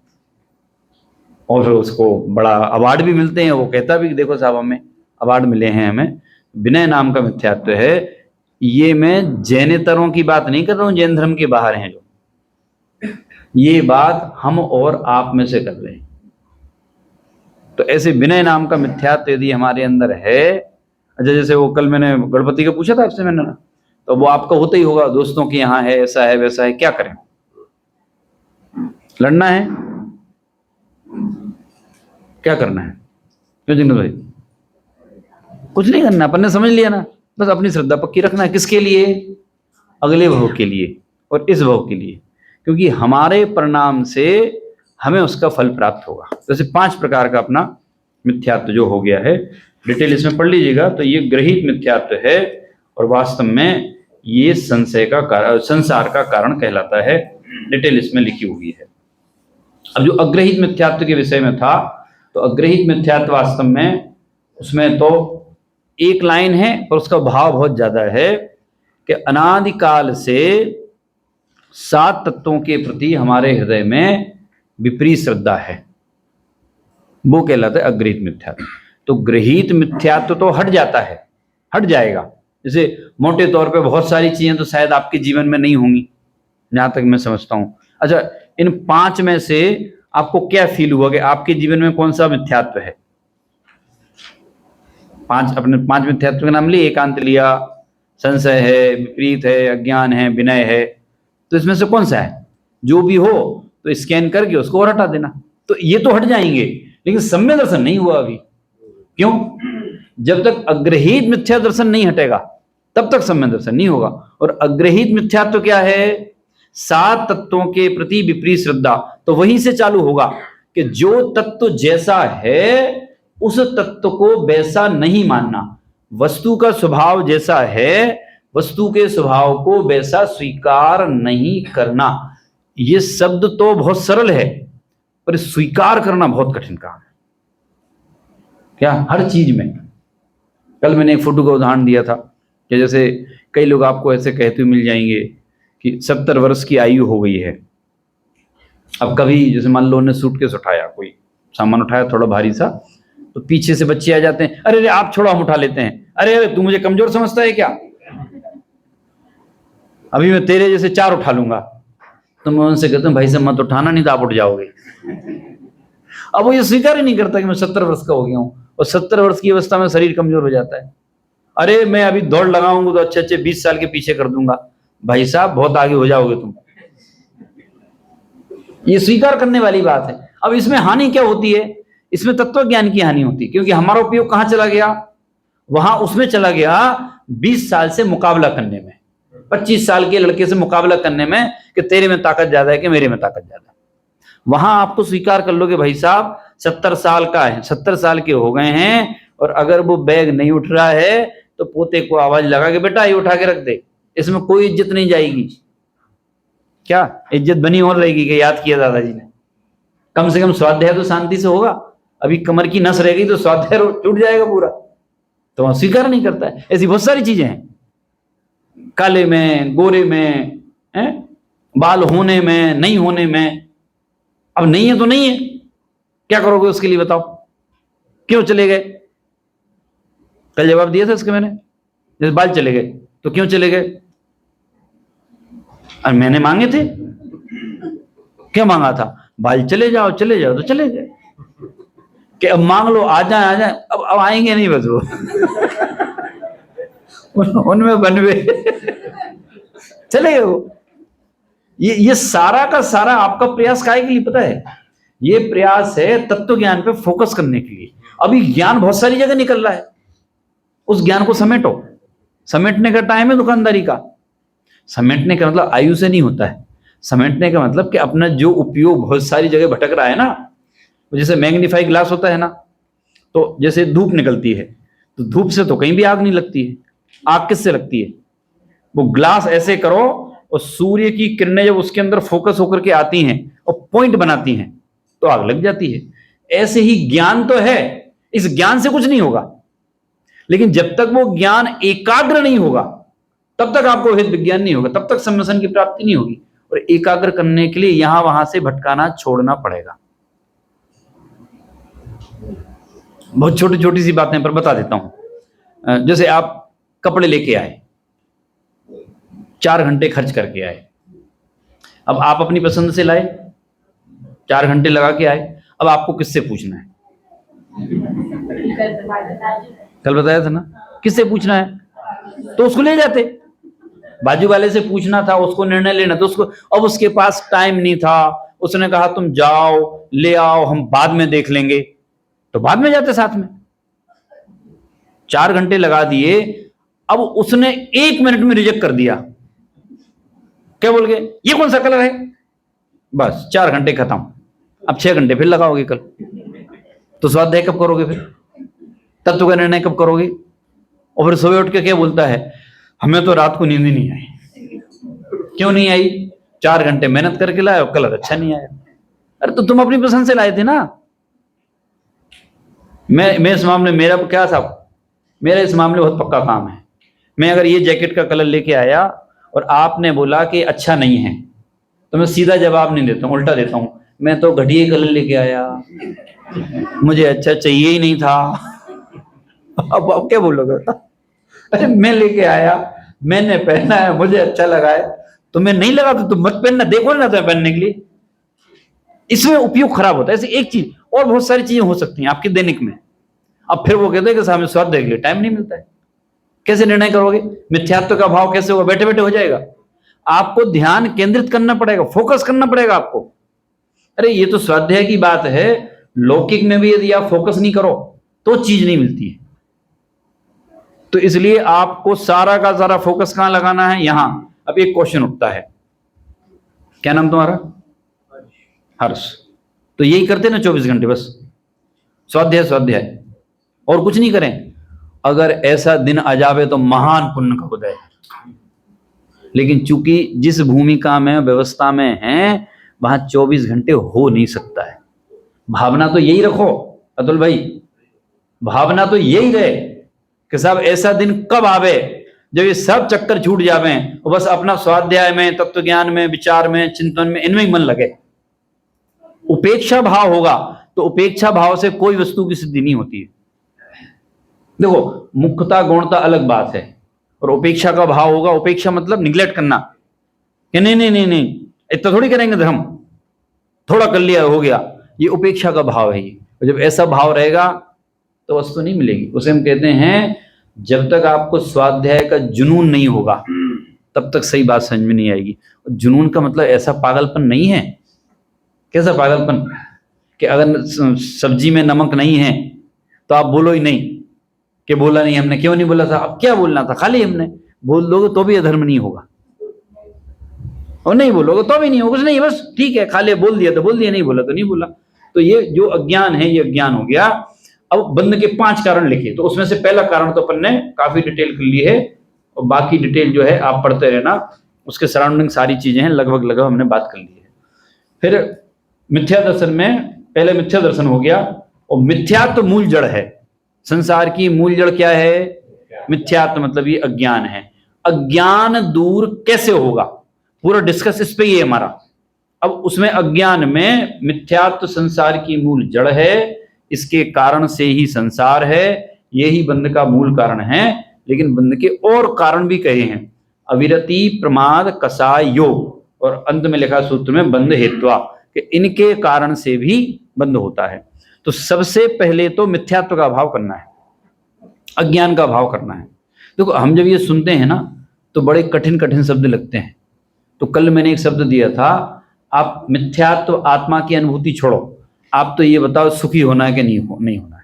और फिर उसको बड़ा अवार्ड भी मिलते हैं। वो कहता भी देखो साहब हमें अवार्ड मिले हैं, हमें। विनय नाम का मिथ्यात्व है। ये मैं जैनेतरों की बात नहीं कर रहा हूं, जैन धर्म के बाहर हैं जो, ये बात हम और आप में से कर रहे हैं। तो ऐसे विनय नाम का मिथ्यात्व यदि हमारे अंदर है, अच्छा जैसे वो कल मैंने गणपति का पूछा था आपसे मैंने ना, तो वो आपका होता ही होगा, दोस्तों के यहाँ है, ऐसा है वैसा है, क्या करें? लड़ना है, क्या करना है? क्यों जिंगल भाई? कुछ नहीं करना, अपन ने समझ लिया ना, बस अपनी श्रद्धा पक्की रखना है। किसके लिए? अगले भव के लिए और इस भव के लिए, क्योंकि हमारे परिणाम से हमें उसका फल प्राप्त होगा। जैसे 5 प्रकार का अपना मिथ्यात्व जो हो गया है, डिटेल इसमें पढ़ लीजिएगा, तो ये ग्रहित मिथ्यात्व है और वास्तव में ये संशय का कारण, संसार का कारण कहलाता है। डिटेल इसमें लिखी हुई है। अब जो अग्रहित मिथ्यात्व के विषय में था, तो अग्रहित मिथ्यात्व वास्तव में उसमें तो एक लाइन है पर उसका भाव बहुत ज्यादा है कि अनादिकाल से 7 तत्वों के प्रति हमारे हृदय में विपरीत श्रद्धा है, वो कहलाता है अग्रहित मिथ्यात्व। तो गृहीत मिथ्यात्व तो हट जाता है, हट जाएगा। जैसे मोटे तौर पे बहुत सारी चीजें तो शायद आपके जीवन में नहीं होंगी, जहां तक मैं समझता हूं। अच्छा, इन 5 में से आपको क्या फील हुआ कि आपके जीवन में कौन सा मिथ्यात्व है? 5 अपने 5 मिथ्यात्व के नाम लिए, एकांत लिया, संशय है, विपरीत है, अज्ञान है, विनय है, तो इसमें से कौन सा है? जो भी हो तो स्कैन करके उसको और हटा देना। तो ये तो हट जाएंगे, लेकिन सम्य दर्शन नहीं हुआ अभी। क्यों? जब तक अग्रहित मिथ्या दर्शन नहीं हटेगा तब तक सम्य दर्शन नहीं होगा। और अग्रहित मिथ्यात्व तो क्या है? 7 तत्वों के प्रति विपरीत श्रद्धा। तो वहीं से चालू होगा कि जो तत्व जैसा है उस तत्व को वैसा नहीं मानना, वस्तु का स्वभाव जैसा है वस्तु के स्वभाव को वैसा स्वीकार नहीं करना। ये शब्द तो बहुत सरल है पर स्वीकार करना बहुत कठिन काम है। क्या? हर चीज में। कल मैंने एक फोटो का उदाहरण दिया था कि जैसे कई लोग आपको ऐसे कहते हुए मिल जाएंगे कि 70 वर्ष की आयु हो गई है। अब कभी जैसे मान लो ने सूटकेस उठाया, कोई सामान उठाया थोड़ा भारी सा, तो पीछे से बच्चे आ जाते हैं, अरे अरे आप छोड़ो हम उठा लेते हैं, अरे अरे तू मुझे कमजोर समझता है क्या, अभी मैं तेरे जैसे 4 उठा लूंगा। तो मैं उनसे कहता हूँ भाई साहब मत उठाना, नहीं तो आप उठ जाओगे। अब वो ये स्वीकार ही नहीं करता कि मैं 70 वर्ष का हो गया हूँ, और 70 वर्ष की अवस्था में शरीर कमजोर हो जाता है। अरे मैं अभी दौड़ लगाऊंगा तो अच्छे अच्छे 20 साल के पीछे कर दूंगा। भाई साहब बहुत आगे हो जाओगे तुम। ये स्वीकार करने वाली बात है। अब इसमें हानि क्या होती है? इसमें तत्व ज्ञान की हानि होती है, क्योंकि हमारा उपयोग कहां चला गया? वहां उसमें चला गया 20 साल से मुकाबला करने में, 25 साल के लड़के से मुकाबला करने में कि तेरे में ताकत ज्यादा है कि मेरे में ताकत ज्यादा है। वहां आपको स्वीकार कर लो कि भाई साहब 70 साल का है, 70 साल के हो गए हैं, और अगर वो बैग नहीं उठ रहा है तो पोते को आवाज लगा के बेटा ये उठा के रख दे, इसमें कोई इज्जत नहीं जाएगी। क्या इज्जत बनी और रहेगी कि याद किया दादाजी ने? कम से कम स्वाध्याय तो शांति से होगा। अभी कमर की नस रह गई तो स्वाध्याय टूट जाएगा पूरा। तो वहां स्वीकार नहीं करता है। ऐसी बहुत सारी चीजें हैं, काले में, गोरे में, बाल होने में, नहीं होने में। अब नहीं है तो नहीं है, क्या करोगे उसके लिए बताओ? क्यों चले गए? कल जवाब दिया था इसके मैंने। जैसे बाल चले गए तो क्यों चले गए? और मैंने मांगे थे, क्या मांगा था? बाल चले जाओ चले जाओ, तो चले गए। कि अब मांग लो आ जाए, अब आएंगे नहीं बस वो। उनमें बनवे चले गए वो। ये सारा का सारा आपका प्रयास काहे के लिए पता है? ये प्रयास है तत्व ज्ञान पे फोकस करने के लिए। अभी ज्ञान बहुत सारी जगह निकल रहा है, उस ज्ञान को समेटो। समेटने का टाइम है दुकानदारी का। समेटने का मतलब आयु से नहीं होता है। समेटने का मतलब कि अपना जो उपयोग बहुत सारी जगह भटक रहा है ना, जैसे मैग्नीफाई ग्लास होता है ना, तो जैसे धूप निकलती है तो धूप से तो कहीं भी आग नहीं लगती है। आग किससे लगती है? वो ग्लास ऐसे करो और सूर्य की किरणें जब उसके अंदर फोकस होकर के आती हैं और पॉइंट बनाती हैं तो आग लग जाती है। ऐसे ही ज्ञान तो है, इस ज्ञान से कुछ नहीं होगा, लेकिन जब तक वो ज्ञान एकाग्र नहीं होगा तब तक आपको हित विज्ञान नहीं होगा, तब तक सम्यसन की प्राप्ति नहीं होगी। और एकाग्र करने के लिए यहां वहां से भटकाना छोड़ना पड़ेगा। बहुत छोटी छोटी सी बातें पर बता देता हूं। जैसे आप कपड़े लेके आए, 4 घंटे खर्च करके आए, अब आप अपनी पसंद से लाए, 4 घंटे लगा के आए, अब आपको किससे पूछना है? कल बताया था ना, किससे पूछना है? तो उसको ले जाते। बाजू वाले से पूछना था, उसको निर्णय लेना था, उसको अब उसके पास टाइम नहीं था। उसने कहा तुम जाओ ले आओ, हम बाद में देख लेंगे, तो बाद में जाते साथ में। 4 घंटे लगा दिए, अब उसने 1 मिनट में रिजेक्ट कर दिया। क्या बोल गए, ये कौन सा कलर है, बस 4 घंटे खत्म। अब 6 घंटे फिर लगाओगे कल, तो स्वाध्याय कब करोगे, फिर तत्व का निर्णय कब करोगे? और फिर सुबह उठ के क्या बोलता है, हमें तो रात को नींद ही नहीं आई। क्यों नहीं आई? 4 घंटे मेहनत करके लाए और कलर अच्छा नहीं आया। अरे तो तुम अपनी पसंद से लाए थे ना। मैं इस मामले में मेरा क्या था, मेरा इस मामले में बहुत पक्का काम है। मैं अगर ये जैकेट का कलर लेके आया और आपने बोला कि अच्छा नहीं है, तो मैं सीधा जवाब नहीं देता हूँ, उल्टा देता हूँ, मैं तो घटिया कलर लेके आया, मुझे अच्छा चाहिए ही नहीं था। अब आप क्या बोलोगे? अरे मैं लेके आया, मैंने पहना है, मुझे अच्छा लगा है, तुम्हें नहीं लगा तो तुम मत पहनना, देखो ना तुम्हें पहनने के लिए। इसमें उपयोग खराब होता है। ऐसे एक चीज और बहुत सारी चीजें हो सकती हैं आपके दैनिक में। अब फिर वो कहते हैं कि सामने स्वाद देख लिया, टाइम नहीं मिलता है, कैसे निर्णय करोगे? मिथ्यात्व का भाव कैसे होगा? बैठे बैठे हो जाएगा। आपको ध्यान केंद्रित करना पड़ेगा, फोकस करना पड़ेगा आपको। अरे ये तो स्वाध्याय की बात है, लौकिक में भी यदि आप फोकस नहीं करो तो चीज नहीं मिलती है। तो इसलिए आपको सारा का सारा फोकस कहां लगाना है? यहां। अब एक क्वेश्चन उठता है, क्या नाम तुम्हारा? हर्ष। तो यही करते ना 24 घंटे, बस स्वाध्याय स्वाध्याय, और कुछ नहीं करें। अगर ऐसा दिन आ जावे तो महान पुण्य का उदय। लेकिन चूंकि जिस भूमिका में व्यवस्था में है वहां 24 घंटे हो नहीं सकता है। भावना तो यही रखो अतुल भाई, भावना तो यही रहे कि साहब ऐसा दिन कब आवे जब ये सब चक्कर छूट जावे और बस अपना स्वाध्याय में, तत्व ज्ञान में, विचार में, चिंतन में, इनमें ही मन लगे। उपेक्षा भाव होगा तो उपेक्षा भाव से कोई वस्तु की सिद्धि नहीं होती है। देखो मुख्यता गौणता अलग बात है, और उपेक्षा का भाव होगा, उपेक्षा मतलब निग्लेक्ट करना कि नहीं नहीं नहीं नहीं इतना थोड़ी करेंगे धर्म, थोड़ा कर लिया हो गया, ये उपेक्षा का भाव है। ये जब ऐसा भाव रहेगा तो वस्तु नहीं मिलेगी। उसे हम कहते हैं जब तक आपको स्वाध्याय का जुनून नहीं होगा तब तक सही बात समझ में नहीं आएगी। जुनून का मतलब ऐसा पागलपन नहीं है। कैसा पागलपन? कि अगर सब्जी में नमक नहीं है तो आप बोलो ही नहीं कि बोला नहीं हमने, क्यों नहीं बोला था, अब क्या बोलना था, खाली हमने बोल दोगे तो भी अधर्म नहीं होगा, और नहीं बोलोगे तो भी नहीं होगा, कुछ नहीं, बस ठीक है, खाली बोल दिया तो बोल दिया, नहीं बोला तो नहीं बोला। तो ये जो अज्ञान है ये अज्ञान हो गया। अब बंद के 5 कारण लिखे, तो उसमें से पहला कारण तो अपन ने काफी डिटेल कर ली है, और बाकी डिटेल जो है आप पढ़ते रहना, उसके सराउंडिंग सारी चीजें हैं, लगभग हमने बात कर ली है। फिर मिथ्या दर्शन में पहले मिथ्या दर्शन हो गया, और मिथ्यात्व मूल जड़ है संसार की। मूल जड़ क्या है? मिथ्यात्व मतलब ये अज्ञान है। अज्ञान दूर कैसे होगा, पूरा डिस्कस इस पे ही है हमारा। अब उसमें अज्ञान में मिथ्यात्व संसार की मूल जड़ है, इसके कारण से ही संसार है, यही बंध का मूल कारण है। लेकिन बंध के और कारण भी कहे हैं, अविरति, प्रमाद, कसाय, योग, और अंत में लिखा सूत्र में बंध हेत्वा, कि इनके कारण से भी बंध होता है। तो सबसे पहले तो मिथ्यात्व का भाव करना है, अज्ञान का भाव करना है। देखो हम जब ये सुनते हैं ना तो बड़े कठिन कठिन शब्द लगते हैं। तो कल मैंने एक शब्द दिया था, आप मिथ्यात्व आत्मा की अनुभूति छोड़ो, आप तो ये बताओ सुखी होना है कि नहीं होना है?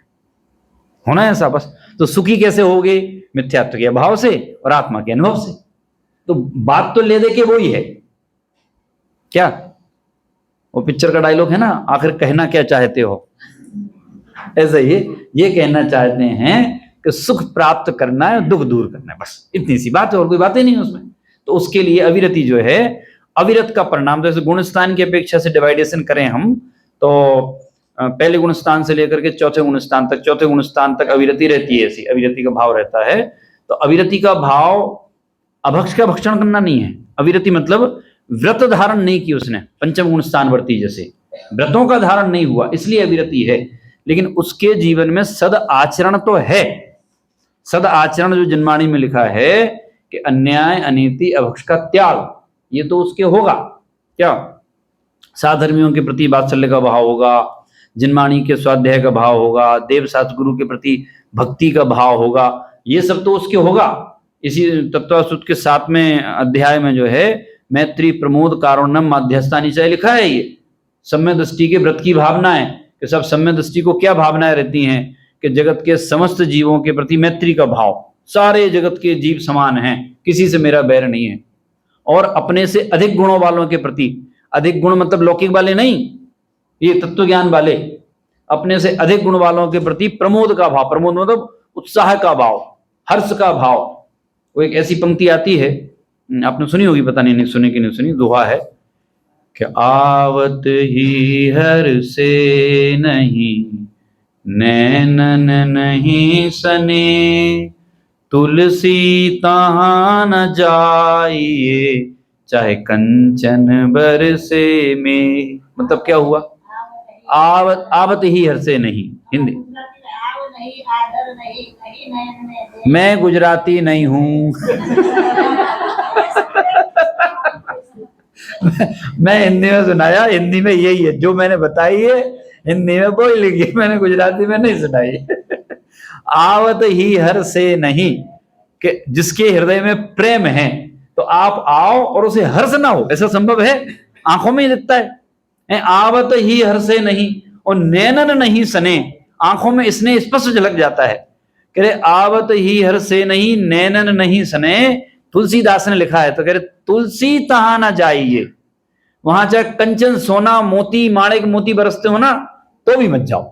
होना है ऐसा बस। तो सुखी कैसे होगे? मिथ्यात्व के अभाव से और आत्मा के अनुभव से। तो बात तो ले दे के वही है। क्या वो पिक्चर का डायलॉग है ना, आखिर कहना क्या चाहते हो? ऐसा ही ये कहना चाहते हैं कि सुख प्राप्त करना है, दुख दूर करना है, बस इतनी सी बात है, और कोई बात ही नहीं है उसमें। तो उसके लिए अविरति जो है, अविरत का परिणाम, जैसे गुणस्थान की अपेक्षा से डिवाइडेशन करें हम तो पहले गुणस्थान से लेकर के चौथे गुणस्थान तक अविरति रहती है, ऐसी अविरति का भाव रहता है। तो अविरति का भाव अभक्ष का भक्षण करना नहीं है। अविरति मतलब व्रत धारण नहीं की उसने, पंचम गुणस्थान वर्ती जैसे व्रतों का धारण नहीं हुआ, इसलिए अविरति है। लेकिन उसके जीवन में सद आचरण तो है। सद आचरण जो जन्माणी में लिखा है कि अन्याय, अनीति, अभक्ष का त्याग, ये तो उसके होगा। क्या? साधर्मियों के प्रति वात्सल्य का भाव होगा, जन्माणी के स्वाध्याय का भाव होगा, देव शास्त्र गुरु के प्रति भक्ति का भाव होगा, ये सब तो उसके होगा। इसी तत्वसूत्र के 7वें अध्याय में जो है मैत्री प्रमोद कारुण्यम माध्यस्थानी च लिखा है। ये सम्य दृष्टि के व्रत की भावना है कि सब सम्य दृष्टि को क्या भावनाएं रहती हैं कि जगत के समस्त जीवों के प्रति मैत्री का भाव, सारे जगत के जीव समान हैं, किसी से मेरा बैर नहीं है। और अपने से अधिक गुणों वालों के प्रति, अधिक गुण मतलब लौकिक वाले नहीं, ये तत्व ज्ञान वाले, अपने से अधिक गुण वालों के प्रति प्रमोद का भाव, प्रमोद मतलब उत्साह का भाव, हर्ष का भाव। वो एक ऐसी पंक्ति आती है, आपने सुनी होगी, पता नहीं सुनी कि नहीं सुनी, दोहा है कि आवत ही हर से नहीं नैनन नहीं सने, तुलसी तहाँ न जाइए चाहे कंचन बरसे में। मतलब क्या हुआ? आवत ही हर से नहीं, हिंदी। मैं गुजराती नहीं हूँ मैं हिंदी में सुनाया, हिंदी में यही है जो मैंने बताई है, हिंदी में बोल लिखी, मैंने गुजराती में नहीं सुनाई आवत ही हर से नहीं, कि जिसके हृदय में प्रेम है तो आप आओ और उसे हर्ष ना हो, ऐसा संभव है? आंखों में ही दिखता है। आवत ही हर से नहीं और नैनन नहीं सने, आंखों में इसने स्पष्ट झलक जाता है। कह रहे आवत ही हर से नहीं नैनन नहीं सने, तुलसीदास ने लिखा है, तो कह रहे तुलसी तहां ना जाइए, वहां चाहे कंचन सोना मोती माणिक मोती बरसते हो ना तो भी मत जाओ।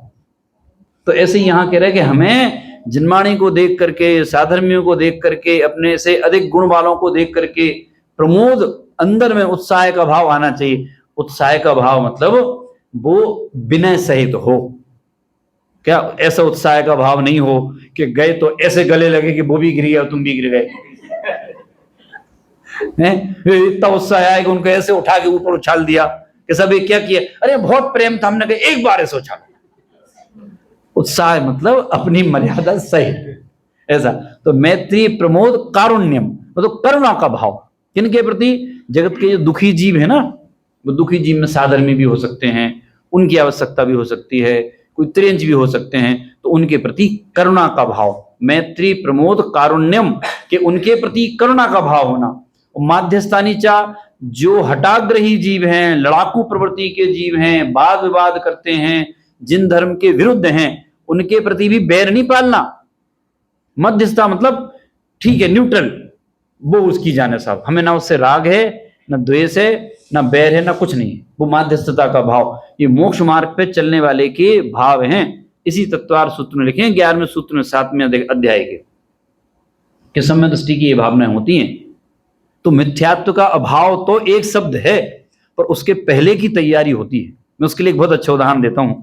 तो ऐसे यहां कह रहे कि हमें जिनवाणी को देख करके, साधर्मियों को देख करके, अपने से अधिक गुण वालों को देख करके प्रमोद, अंदर में उत्साह का भाव आना चाहिए। उत्साह का भाव मतलब वो विनय सहित हो। क्या ऐसा उत्साह का भाव नहीं हो कि गए तो ऐसे गले लगे कि वो भी गिर गया तुम भी गिर गए इतना उत्साह आया कि उनको ऐसे उठा के ऊपर उछाल दिया कि सब क्या किया, अरे बहुत प्रेम था, हमने कहा एक बार ऐसे उछाल। उत्साह मतलब अपनी मर्यादा सहित ऐसा। तो मैत्री प्रमोद कारुण्यम मतलब करुणा का भाव, किनके प्रति? जगत के जो दुखी जीव है ना, वो दुखी जीव में साधर्मी भी हो सकते हैं, उनकी आवश्यकता भी हो सकती है, कोई त्रियंच भी हो सकते हैं, तो उनके प्रति करुणा का भाव, मैत्री प्रमोद कारुण्यम के उनके प्रति करुणा का भाव होना। माध्यस्थानी चा जो हटाग्रही जीव हैं, लड़ाकू प्रवृत्ति के जीव हैं, वाद विवाद करते हैं, जिन धर्म के विरुद्ध हैं, उनके प्रति भी बैर नहीं पालना। मध्यस्थता मतलब ठीक है, न्यूट्रल, वो उसकी जाने साहब, हमें ना उससे राग है, ना द्वेष है, ना बैर है, ना कुछ नहीं है, वो माध्यस्थता का भाव। ये मोक्ष मार्ग पे चलने वाले के भाव हैं। इसी तत्वार सूत्र में लिखे 11वें सूत्र में 7वें अध्याय के सम्य दृष्टि की ये भावनाएं होती हैं। तो मिथ्यात्व का अभाव तो एक शब्द है, पर उसके पहले की तैयारी होती है। मैं उसके लिए एक बहुत अच्छा उदाहरण देता हूं,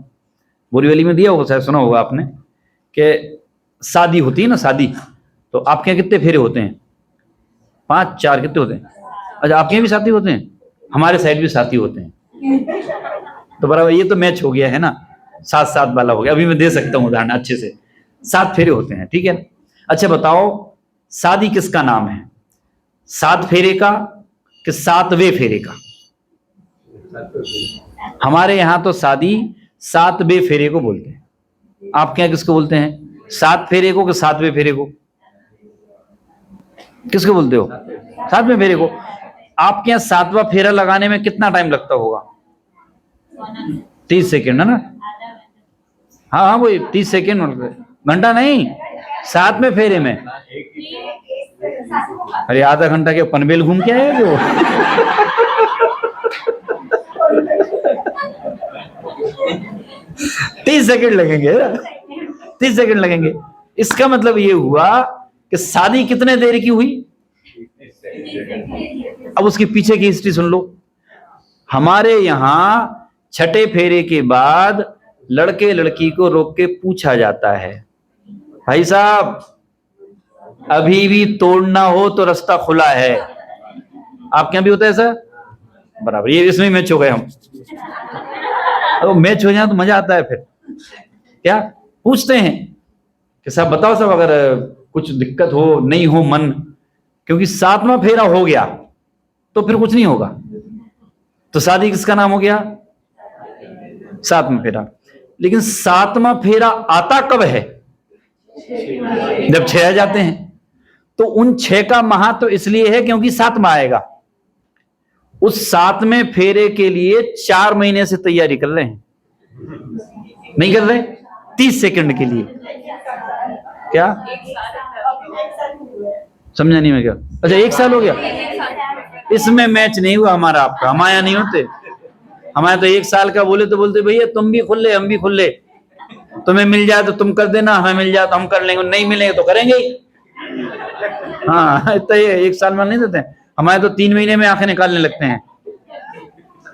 बोरीवली में दिया होगा, शायद सुना होगा आपने, कि शादी होती है ना, शादी, तो आपके यहाँ कितने फेरे होते हैं? 5 4 कितने होते हैं? अच्छा, आपके यहाँ भी साथी होते हैं? हमारे साइड भी साथी होते हैं। तो बराबर, ये तो मैच हो गया है ना, 7 वाला हो गया। अभी मैं दे सकता हूँ उदाहरण अच्छे से। 7 फेरे होते हैं, ठीक है। अच्छा बताओ, शादी किसका नाम है? 7 फेरे का कि 7वें फेरे का? हमारे यहाँ तो शादी 7वें फेरे को बोलते हैं। आपके यहाँ किसको बोलते हैं? 7 फेरे को कि 7वें फेरे को? किसको बोलते हो? 7वें फेरे को। आपके यहाँ 7वां फेरा लगाने में कितना टाइम लगता होगा? 30 सेकेंड है ना? हाँ हाँ, वही 30 सेकेंड, घंटा नहीं, 7वें फेरे में। अरे आधा घंटा के पनवेल घूम के आए जो 30 सेकेंड लगेंगे, 30 सेकेंड लगेंगे। इसका मतलब ये हुआ कि शादी कितने देर की हुई? अब उसके पीछे की हिस्ट्री सुन लो। हमारे यहां 6ठे फेरे के बाद लड़के लड़की को रोक के पूछा जाता है, भाई साहब अभी भी तोड़ना हो तो रास्ता खुला है। आपके यहां भी होता है ऐसा? बराबर, ये इसमें मैच हो गए हम। अब मैच हो जाए तो मजा आता है। फिर क्या पूछते हैं कि साहब बताओ साहब, अगर कुछ दिक्कत हो, नहीं हो मन, क्योंकि 7वां फेरा हो गया तो फिर कुछ नहीं होगा। तो शादी किसका नाम हो गया? 7वां फेरा। लेकिन 7वां फेरा आता कब है? जब 6 आ जाते हैं। तो उन 6 का महत्व इसलिए है क्योंकि 7वां आएगा। उस 7वें फेरे के लिए 4 महीने से तैयारी कर रहे हैं, नहीं कर रहे? 30 सेकंड के लिए। क्या समझा नहीं मैं क्या? अच्छा 1 साल हो गया। इसमें मैच नहीं हुआ हमारा आपका, हमारे नहीं होते। हमारे तो 1 साल का बोले तो बोलते भैया तुम भी खुल ले हम भी खुल ले, तुम्हें मिल जाए तो तुम कर देना, हमें मिल जाए तो हम कर लेंगे, नहीं मिलेंगे तो करेंगे ही। हाँ इतना ये 1 साल में नहीं देते। हमारे तो 3 महीने में आंखें निकालने लगते हैं।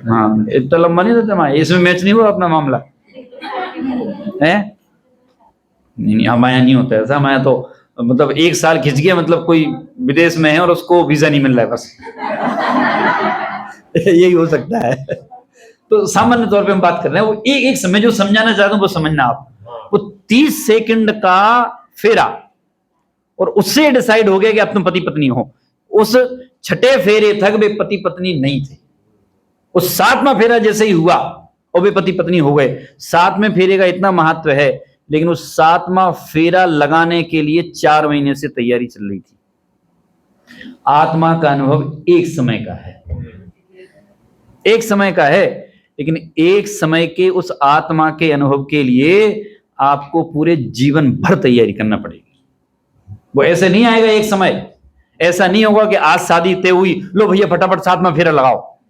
हाँ इतना लंबा नहीं देते हमारे। इसमें मैच नहीं हुआ अपना मामला है। नहीं हमारे नहीं होता ऐसा। हमारे तो मतलब 1 साल खिंच गया, मतलब कोई विदेश में है और उसको वीजा नहीं मिल रहा है बस। यही हो सकता है। तो सामान्य तौर पे हम बात कर रहे हैं। वो एक समय जो समझाना चाहता हूं वो समझना आप। वो 30 सेकंड का फेरा और उससे डिसाइड हो गया कि अब तुम पति पत्नी हो। उस 6ठे फेरे तक वे पति पत्नी नहीं थे। उस 7वां फेरा जैसे ही हुआ और वे पति पत्नी हो गए। 7वें फेरे का इतना महत्व है, लेकिन उस 7वां फेरा लगाने के लिए 4 महीने से तैयारी चल रही थी। आत्मा का अनुभव एक समय का है, एक समय का है, लेकिन एक समय के उस आत्मा के अनुभव के लिए आपको पूरे जीवन भर तैयारी करना पड़ेगी। वो ऐसे नहीं आएगा एक समय। ऐसा नहीं होगा कि आज शादी तय हुई, लो भैया फटाफट 7वां फेरा लगाओ,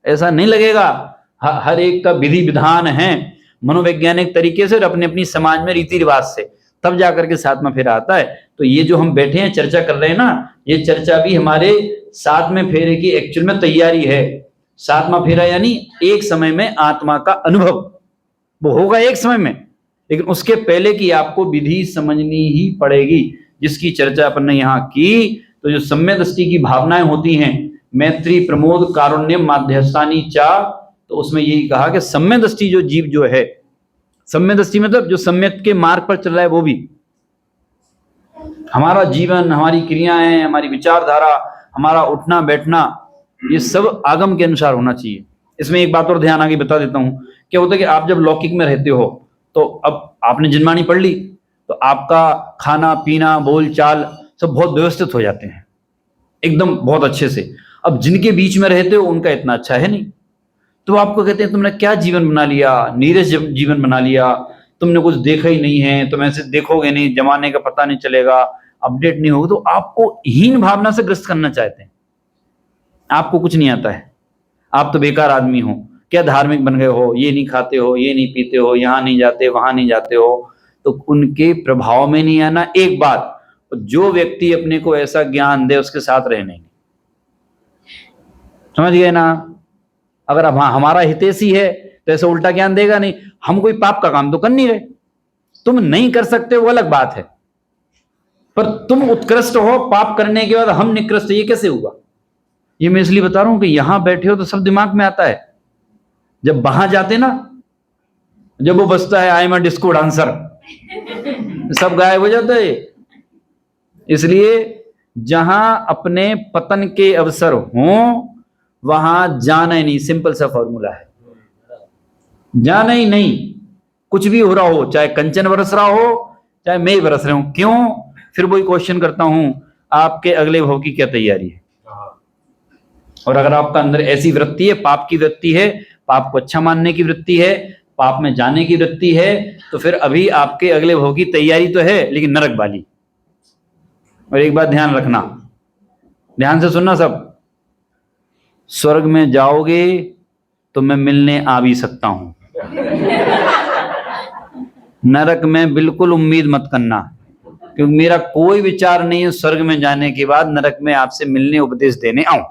ऐसा नहीं लगेगा। हर एक का विधि विधान है मनोवैज्ञानिक तरीके से और अपने अपनी समाज में रीति रिवाज से, तब जाकर के 7वां फेरा आता है। तो ये जो हम बैठे हैं चर्चा कर रहे हैं ना, ये चर्चा भी हमारे 7वें फेरे की एक्चुअल में तैयारी है। 7वां फेरा यानी एक समय में आत्मा का अनुभव, वो होगा एक समय में, लेकिन उसके पहले की आपको विधि समझनी ही पड़ेगी, जिसकी चर्चा अपन ने यहाँ की। तो जो सम्यक दृष्टि की भावनाएं होती हैं, मैत्री प्रमोद कारुण्य माध्यस्थानी चा, तो उसमें यही कहा कि सम्यक दृष्टि जो जीव जो है, सम्यक दृष्टि मतलब जो सम्यक के मार्ग पर चल रहा है, वो भी हमारा जीवन, हमारी क्रियाएं, हमारी विचारधारा, हमारा उठना बैठना, ये सब आगम के अनुसार होना चाहिए। इसमें एक बात और ध्यान आगे बता देता हूं। क्या होता है कि आप जब लौकिक में रहते हो तो अब आपने जिनवाणी पढ़ ली तो आपका खाना पीना बोल चाल सब बहुत व्यवस्थित हो जाते हैं, एकदम बहुत अच्छे से। अब जिनके बीच में रहते हो उनका इतना अच्छा है नहीं, तो आपको कहते हैं तुमने क्या जीवन बना लिया, नीरस जीवन बना लिया, तुमने कुछ देखा ही नहीं है, तुम ऐसे देखोगे नहीं, जमाने का पता नहीं चलेगा, अपडेट नहीं होगा, तो आपको हीन भावना से ग्रस्त करना चाहते हैं। आपको कुछ नहीं आता है, आप तो बेकार आदमी हो, क्या धार्मिक बन गए हो, ये नहीं खाते हो, ये नहीं पीते हो, यहाँ नहीं जाते वहां नहीं जाते हो। तो उनके प्रभाव में नहीं आना। एक बात, जो व्यक्ति अपने को ऐसा ज्ञान दे उसके साथ रहने, समझ गए ना। अगर अब हमारा हितैषी है तो ऐसा उल्टा ज्ञान देगा नहीं। हम कोई पाप का काम तो कर नहीं रहे, तुम नहीं कर सकते वो अलग बात है, पर तुम उत्कृष्ट हो पाप करने के बाद हम निकृष्ट, ये कैसे हुआ? ये मैं इसलिए बता रहा हूं कि यहां बैठे हो तो सब दिमाग में आता है, जब वहां जाते ना, जब वो बसता है I am a disco dancer, सब गायब हो जाता है। इसलिए जहां अपने पतन के अवसर हों वहां जाना ही नहीं, सिंपल सा फॉर्मूला है, जाना ही नहीं। कुछ भी हो रहा हो, चाहे कंचन बरस रहा हो चाहे मैं बरस रहा हूं, क्यों? फिर वही क्वेश्चन करता हूं, आपके अगले भाव की क्या तैयारी है? और अगर आपका अंदर ऐसी वृत्ति है, पाप की वृत्ति है, पाप को अच्छा मानने की वृत्ति है, पाप में जाने की वृत्ति है, तो फिर अभी आपके अगले भाव की तैयारी तो है, लेकिन नरक वाली। और एक बात ध्यान रखना, ध्यान से सुनना सब, स्वर्ग में जाओगे तो मैं मिलने आ भी सकता हूं, नरक में बिल्कुल उम्मीद मत करना, क्योंकि मेरा कोई विचार नहीं है स्वर्ग में जाने के बाद नरक में आपसे मिलने उपदेश देने आऊं।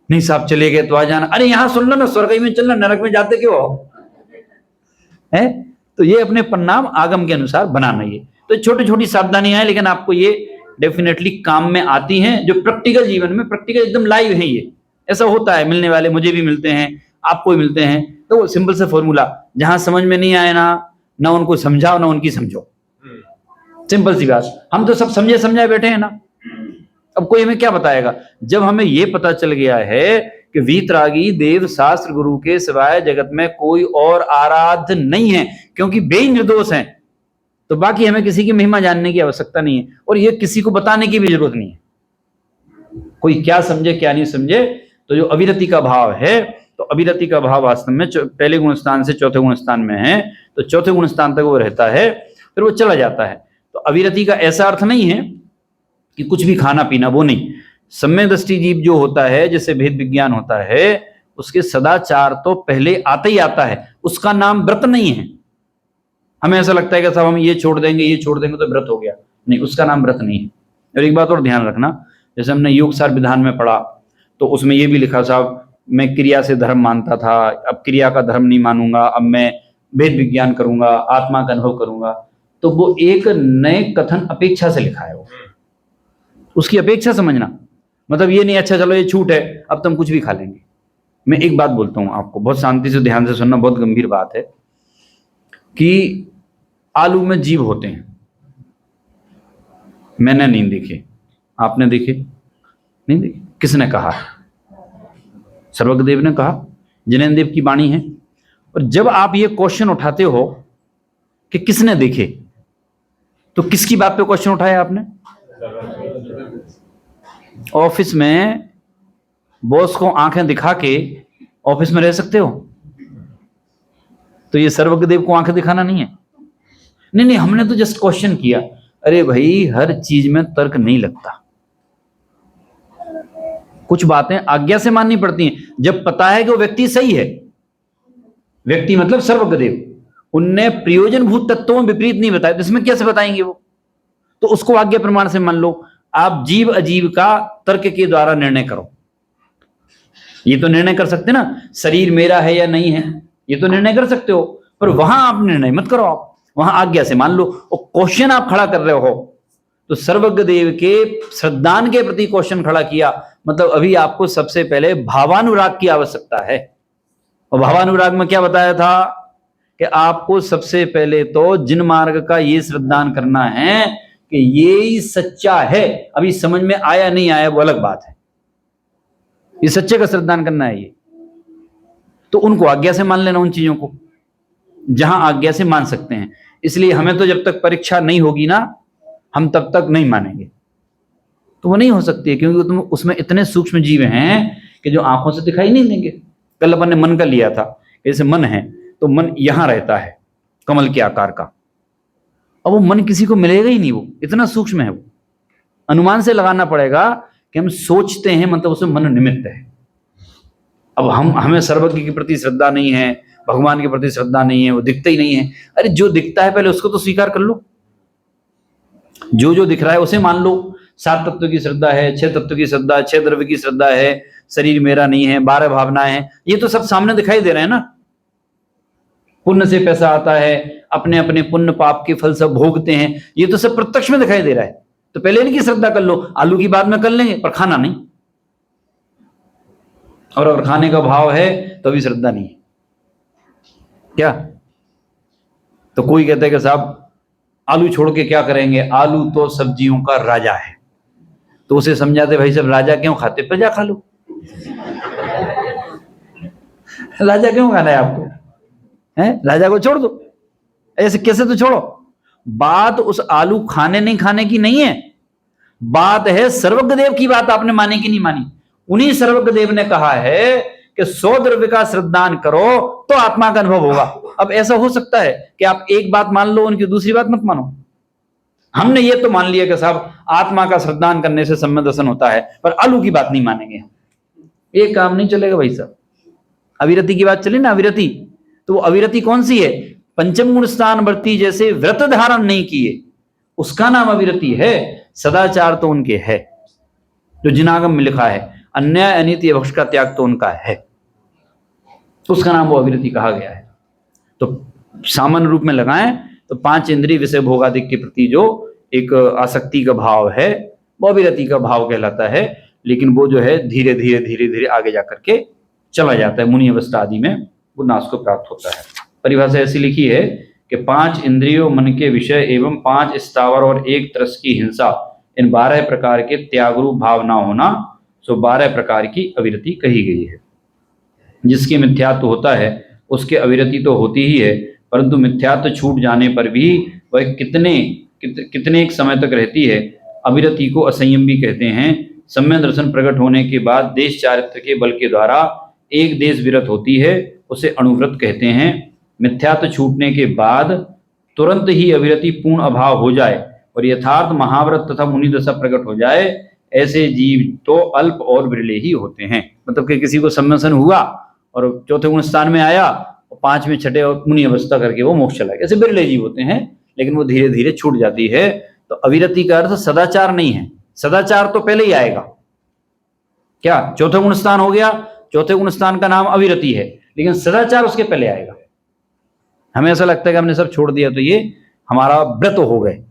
नहीं साहब चले गए तो आ जाना, अरे यहां सुन लो ना, स्वर्ग में चलना, नरक में जाते क्यों हो? है तो ये अपने परिणाम आगम के अनुसार बनाना। ये तो छोटी छोटी सावधानियां हैं, लेकिन आपको ये डेफिनेटली काम में आती हैं, जो प्रैक्टिकल जीवन में प्रैक्टिकल एकदम लाइव है। ये ऐसा होता है, मिलने वाले मुझे भी मिलते हैं, आपको भी मिलते हैं, तो वो सिंपल से फॉर्मूला, जहां समझ में नहीं आए ना उनको समझाओ ना उनकी समझो, सिंपल सी बात। हम तो सब समझे समझाए बैठे हैं ना, अब कोई हमें क्या बताएगा? जब हमें ये पता चल गया है कि वीतरागी देव शास्त्र गुरु के सिवाय जगत में कोई और आराध्य नहीं है, क्योंकि वे निर्दोष हैं, तो बाकी हमें किसी की महिमा जानने की आवश्यकता नहीं है, और ये किसी को बताने की भी जरूरत नहीं है। कोई क्या समझे क्या नहीं समझे, तो जो अविरति का भाव है, तो अविरति का भाव वास्तव में पहले गुण स्थान से चौथे गुण स्थान में है, तो चौथे गुण स्थान तक वो रहता है, फिर वो चला जाता है। तो अविरति का ऐसा अर्थ नहीं है कि कुछ भी खाना पीना, वो नहीं। सम्य दृष्टि जीव जो होता है, जैसे भेद विज्ञान होता है, उसके सदाचार तो पहले आता ही आता है, उसका नाम व्रत नहीं है। हमें ऐसा लगता है कि साहब हम ये छोड़ देंगे तो व्रत हो गया, नहीं, उसका नाम व्रत नहीं है। और एक बात और ध्यान रखना, जैसे हमने योग सार विधान में पढ़ा, तो उसमें ये भी लिखा साहब मैं क्रिया से धर्म मानता था, अब क्रिया का धर्म नहीं मानूंगा, अब मैं भेद विज्ञान करूंगा, आत्मा का अनुभव करूंगा। तो वो एक नए कथन अपेक्षा से लिखा है, वो उसकी अपेक्षा समझना, मतलब ये नहीं अच्छा चलो ये छूट है अब तुम कुछ भी खा लेंगे। मैं एक बात बोलता हूं आपको, बहुत शांति से ध्यान से सुनना, बहुत गंभीर बात है कि आलू में जीव होते हैं। मैंने नहीं देखे, आपने देखे? नहीं देखे। किसने कहा? सर्वज्ञदेव ने कहा, जिनेन्द्र देव की वाणी है। और जब आप ये क्वेश्चन उठाते हो कि किसने देखे, तो किसकी बात पे क्वेश्चन उठाया आपने? ऑफिस में बॉस को आंखें दिखा के ऑफिस में रह सकते हो? तो ये सर्वज्ञदेव को आंखें दिखाना नहीं है। नहीं, हमने तो जस्ट क्वेश्चन किया। अरे भाई, हर चीज में तर्क नहीं लगता, कुछ बातें आज्ञा से माननी पड़ती हैं। जब पता है कि वो व्यक्ति सही है, व्यक्ति मतलब सर्वज्ञदेव, उनने प्रयोजनभूत तत्वों में विपरीत नहीं बताया, तो इसमें कैसे बताएंगे वो? तो उसको आज्ञा प्रमाण से मान लो। आप जीव अजीव का तर्क के द्वारा निर्णय करो, ये तो निर्णय कर सकते ना, शरीर मेरा है या नहीं है, ये तो निर्णय कर सकते हो, पर वहां आप निर्णय मत करो, आप वहां आज्ञा से मान लो। और क्वेश्चन आप खड़ा कर रहे हो, तो सर्वज्ञदेव के श्रद्धान के प्रति क्वेश्चन खड़ा किया, मतलब अभी आपको सबसे पहले भावानुराग की आवश्यकता है। और भावानुराग में क्या बताया था कि आपको सबसे पहले तो जिन मार्ग का ये श्रद्धान करना है कि ये ही सच्चा है। अभी समझ में आया नहीं आया वो अलग बात है, ये सच्चे का श्रद्धान करना है ये, तो उनको आज्ञा से मान लेना, उन चीजों को जहां आज्ञा से मान सकते हैं। इसलिए हमें तो जब तक परीक्षा नहीं होगी ना, हम तब तक नहीं मानेंगे। तो वो नहीं हो सकती है, क्योंकि तुम उसमें इतने सूक्ष्म जीव हैं कि जो आंखों से दिखाई नहीं देंगे। कल अपन ने मन का लिया था, जैसे मन है तो मन यहां रहता है कमल के आकार का, अब वो मन किसी को मिलेगा ही नहीं, वो इतना सूक्ष्म है। वो अनुमान से लगाना पड़ेगा कि हम सोचते हैं, मतलब उसमें मन निमित्त है। अब हमें सर्वज्ञ के प्रति श्रद्धा नहीं है, भगवान के प्रति श्रद्धा नहीं है, वो दिखता ही नहीं है। अरे जो दिखता है पहले उसको तो स्वीकार कर लो, जो दिख रहा है उसे मान लो। 7 तत्व की श्रद्धा है, 6 तत्व की श्रद्धा, 6 द्रव्य की श्रद्धा है, शरीर मेरा नहीं है, 12 भावनाएं हैं, ये तो सब सामने दिखाई दे रहे हैं ना। पुण्य से पैसा आता है, अपने अपने पुण्य पाप के फल सब भोगते हैं, ये तो सब प्रत्यक्ष में दिखाई दे रहा है। तो पहले इनकी श्रद्धा कर लो, आलू की बाद में कर लेंगे, पर खाना नहीं। और अगर खाने का भाव है तो भी श्रद्धा नहीं है क्या? तो कोई कहता है कि साहब आलू छोड़ के क्या करेंगे, आलू तो सब्जियों का राजा है। तो उसे समझाते भाई सब राजा क्यों खाते, प्रजा खा लो। राजा क्यों खाना है आपको, है? राजा को छोड़ दो, ऐसे कैसे तो छोड़ो। बात उस आलू खाने नहीं खाने की नहीं है, बात है सर्वज्ञदेव की बात आपने मानी कि नहीं मानी। उन्हीं सर्वज्ञदेव ने कहा है कि 100 द्रव्य का श्रद्धान करो तो आत्मा का अनुभव होगा। अब ऐसा हो सकता है कि आप एक बात मान लो, उनकी दूसरी बात मत मानो। हमने ये तो मान लिया कि साहब आत्मा का श्रद्धान करने से सम्यक दर्शन होता है, पर आलू की बात नहीं मानेंगे हम। ये काम नहीं चलेगा भाई साहब। अविरति की बात चली ना, अविरति, तो वो अविरति कौन सी है? पंचम गुण स्थान वर्ती जैसे व्रत धारण नहीं किए, उसका नाम अविरति है। सदाचार तो उनके है जो जिनागम में लिखा है, अन्याय अनीति भक्ष का त्याग तो उनका है, उसका नाम वो अविरति कहा गया है। तो सामान्य रूप में लगाएं तो 5 इंद्रिय विषय भोगादिक के प्रति जो एक आसक्ति का भाव है वो अविरति का भाव कहलाता है। लेकिन वो जो है धीरे धीरे धीरे धीरे आगे जाकर के चला जाता है, मुनि अवस्था आदि में वो नाश को प्राप्त होता है। परिभाषा ऐसी लिखी है कि 5 इंद्रियों मन के विषय एवं 5 स्थावर और 1 तरस की हिंसा, इन 12 प्रकार के त्यागरूप भाव ना होना, सो 12 प्रकार की अविरति कही गई है। जिसके मिथ्यात्व होता है उसके अविरति तो होती ही है, परंतु मिथ्यात्व छूट जाने पर भी वह कितने एक समय तक रहती है। अविरति को असंयम भी कहते हैं। सम्यक दर्शन प्रकट होने के बाद देश चारित्र के बल के द्वारा एक देश विरत होती है, उसे अणुव्रत कहते हैं। मिथ्यात्व छूटने के बाद तुरंत ही अविरति पूर्ण अभाव हो जाए और यथार्थ महाव्रत तथा मुनि दशा प्रकट हो जाए, ऐसे जीव तो अल्प और विरले ही होते हैं। मतलब कि किसी को सम्यसन हुआ और चौथे गुण स्थान में आया और 5वें छठे और मुनि अवस्था करके वो मोक्ष चला गया, ऐसे विरले जीव होते हैं, लेकिन वो धीरे धीरे छूट जाती है। तो अविरति का अर्थ सदाचार नहीं है, सदाचार तो पहले ही आएगा। क्या चौथे गुण स्थान हो गया, चौथे गुण स्थान का नाम अविरति है, लेकिन सदाचार उसके पहले आएगा। हमें ऐसा लगता है कि हमने सब छोड़ दिया तो ये हमारा व्रत हो गए,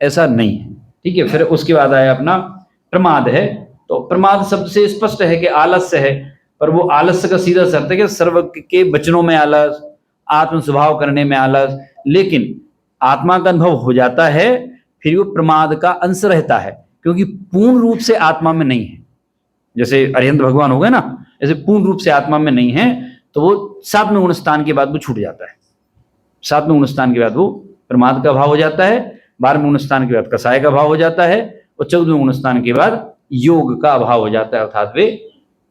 ऐसा नहीं है। ठीक है, फिर उसके बाद आया अपना प्रमाद है। तो प्रमाद शब्द से स्पष्ट है कि आलस्य है, पर वो आलस्य का सीधा अर्थ है कि सर्व के वचनों में आलस, आत्म स्वभाव करने में आलस, लेकिन आत्मा का अनुभव हो जाता है फिर वो प्रमाद का अंश रहता है, क्योंकि पूर्ण रूप से आत्मा में नहीं है। जैसे अरिहंत भगवान हो गए ना, ऐसे पूर्ण रूप से आत्मा में नहीं है, तो वो 7वें गुण स्थान के बाद वो छूट जाता है। 7वें गुण स्थान के बाद वो प्रमाद का भाव हो जाता है, 12वें गुण स्थान के बाद कसाय का भाव हो जाता है, और 14वें गुण स्थान के बाद योग का अभाव हो जाता है, अर्थात वे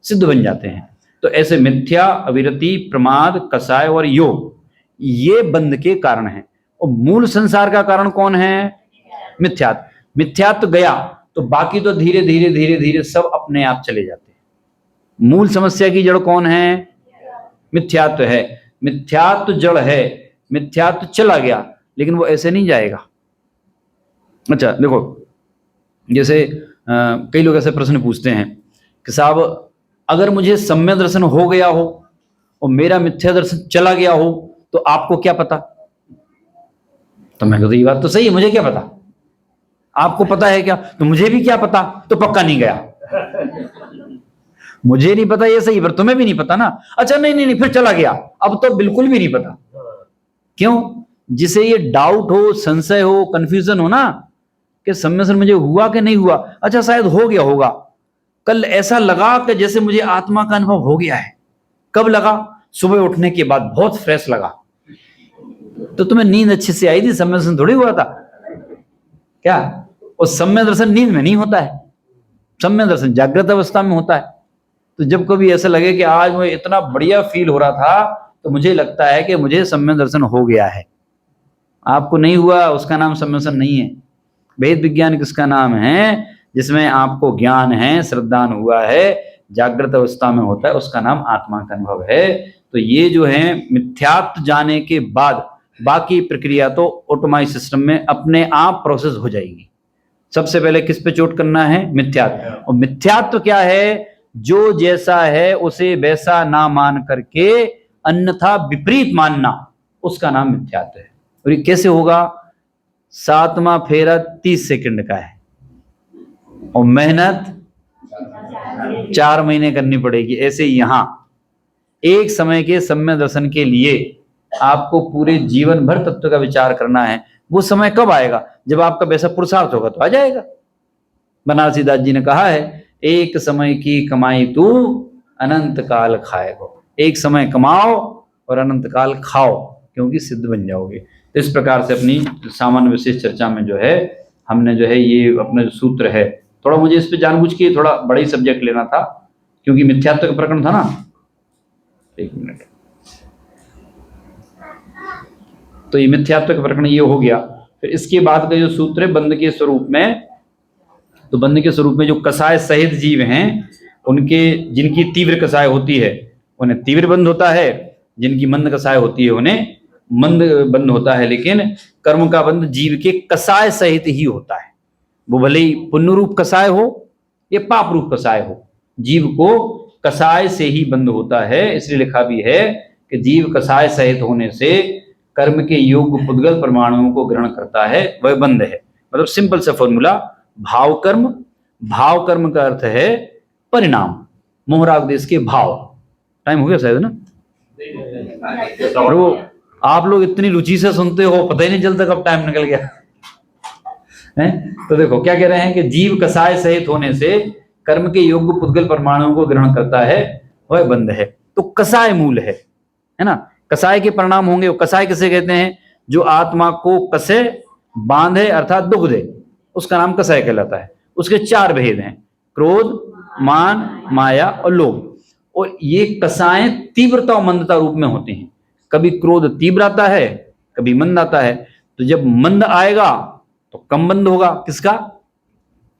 सिद्ध बन जाते हैं। तो ऐसे मिथ्या, अविरति, प्रमाद, कसाय और योग ये बंध के कारण हैं। और मूल संसार का कारण कौन है? मिथ्यात्व। मिथ्यात्व गया तो बाकी तो धीरे धीरे धीरे धीरे सब अपने आप चले जाते हैं। मूल समस्या की जड़ कौन है? मिथ्यात्व है। मिथ्यात्व जड़ है, मिथ्यात्व चला गया, लेकिन वो ऐसे नहीं जाएगा। अच्छा देखो, जैसे कई लोग ऐसे प्रश्न पूछते हैं कि साहब अगर मुझे सम्यक दर्शन हो गया हो और मेरा मिथ्या दर्शन चला गया हो तो आपको क्या पता? तो मैं कहता ये बात तो सही है, मुझे क्या पता? आपको पता है क्या? तो मुझे भी क्या पता, तो पक्का नहीं गया। मुझे नहीं पता ये सही, पर तुम्हें भी नहीं पता ना। अच्छा नहीं नहीं नहीं, फिर चला गया, अब तो बिल्कुल भी नहीं पता। क्यों? जिसे ये डाउट हो, संशय हो, कंफ्यूजन हो ना कि सम्यसन मुझे हुआ कि नहीं हुआ, अच्छा शायद हो गया होगा, कल ऐसा लगा कि जैसे मुझे आत्मा का अनुभव हो गया है। कब लगा? सुबह उठने के बाद बहुत फ्रेश लगा। तो तुम्हें नींद अच्छे से आई थी, सम्यक दर्शन थोड़ी हुआ था क्या? और सम्यक दर्शन नींद में नहीं होता है, सम्यक दर्शन जागृत अवस्था में होता है। तो जब कभी ऐसा लगे कि आज मुझे इतना बढ़िया फील हो रहा था, तो मुझे लगता है कि मुझे सम्यक दर्शन हो गया है। आपको नहीं हुआ, उसका नाम सम्यक दर्शन नहीं है। वेद विज्ञान किसका नाम है? जिसमें आपको ज्ञान है, श्रद्धान हुआ है, जागृत अवस्था में होता है, उसका नाम आत्मा का अनुभव है। तो ये जो है मिथ्यात्व जाने के बाद बाकी प्रक्रिया तो ऑटोमेटिक सिस्टम में अपने आप प्रोसेस हो जाएगी। सबसे पहले किस पे चोट करना है? मिथ्यात्व। और मिथ्यात्व क्या है? जो जैसा है उसे वैसा ना मान करके अन्यथा विपरीत मानना, उसका नाम मिथ्यात्व है। और ये कैसे होगा? 7वां फेरा 30 सेकंड का है और मेहनत 4 महीने करनी पड़ेगी। ऐसे यहां एक समय के सम्यक दर्शन के लिए आपको पूरे जीवन भर तत्व का विचार करना है। वो समय कब आएगा? जब आपका वैसा पुरुषार्थ होगा तो आ जाएगा। बनारसी दास जी ने कहा है, एक समय की कमाई तू अनंत काल खाएगो। एक समय कमाओ और अनंत काल खाओ, क्योंकि सिद्ध बन जाओगे। तो इस प्रकार से अपनी सामान्य विशेष चर्चा में जो है हमने जो है ये अपना जो सूत्र है, थोड़ा मुझे इस पे जानबूझ के थोड़ा बड़ा ही सब्जेक्ट लेना था, क्योंकि मिथ्यात्व का प्रकरण था ना। एक मिनट, तो ये मिथ्यात्व का प्रकरण ये हो गया। फिर इसके बाद का जो सूत्र है बंध के स्वरूप में, तो बंध के स्वरूप में जो कसाय सहित जीव हैं उनके, जिनकी तीव्र कसाय होती है उन्हें तीव्र बंध होता है, जिनकी मंद कसाय होती है उन्हें मंद बंध होता है। लेकिन कर्म का बंध जीव के कसाय सहित ही होता है। वो भले ही पुण्य रूप कसाय हो या पाप रूप कसाय हो, जीव को कसाय से ही बंध होता है। इसलिए लिखा भी है कि जीव कसाय सहित होने से कर्म के योग्य पुद्गल परमाणुओं को ग्रहण करता है, वह बंध है। मतलब सिंपल सा फॉर्मूला, भाव कर्म। भाव कर्म का अर्थ है परिणाम, मोहरागदेश के भाव। टाइम हो गया शायद ना? और वो आप लोग इतनी रुचि से सुनते हो, पता ही नहीं चलता कब टाइम निकल गया है। तो देखो क्या कह रहे हैं कि जीव कसाय सहित होने से कर्म के योग्य पुद्गल परमाणुओं को ग्रहण करता है, वह बंध है। तो कसाय मूल है ना? कसाय के परिणाम होंगे। कसाय किसे कहते हैं? जो आत्मा को कसे बांध है अर्थात दुग्ध है, उसका नाम कसाय कहलाता है। उसके 4 भेद हैं, क्रोध, मान, माया और लोभ। और ये कसाएं तीव्रता और मंदता रूप में होते हैं। कभी क्रोध तीव्र आता है, कभी मंद आता है। तो जब मंद आएगा तो कम बंद होगा, किसका?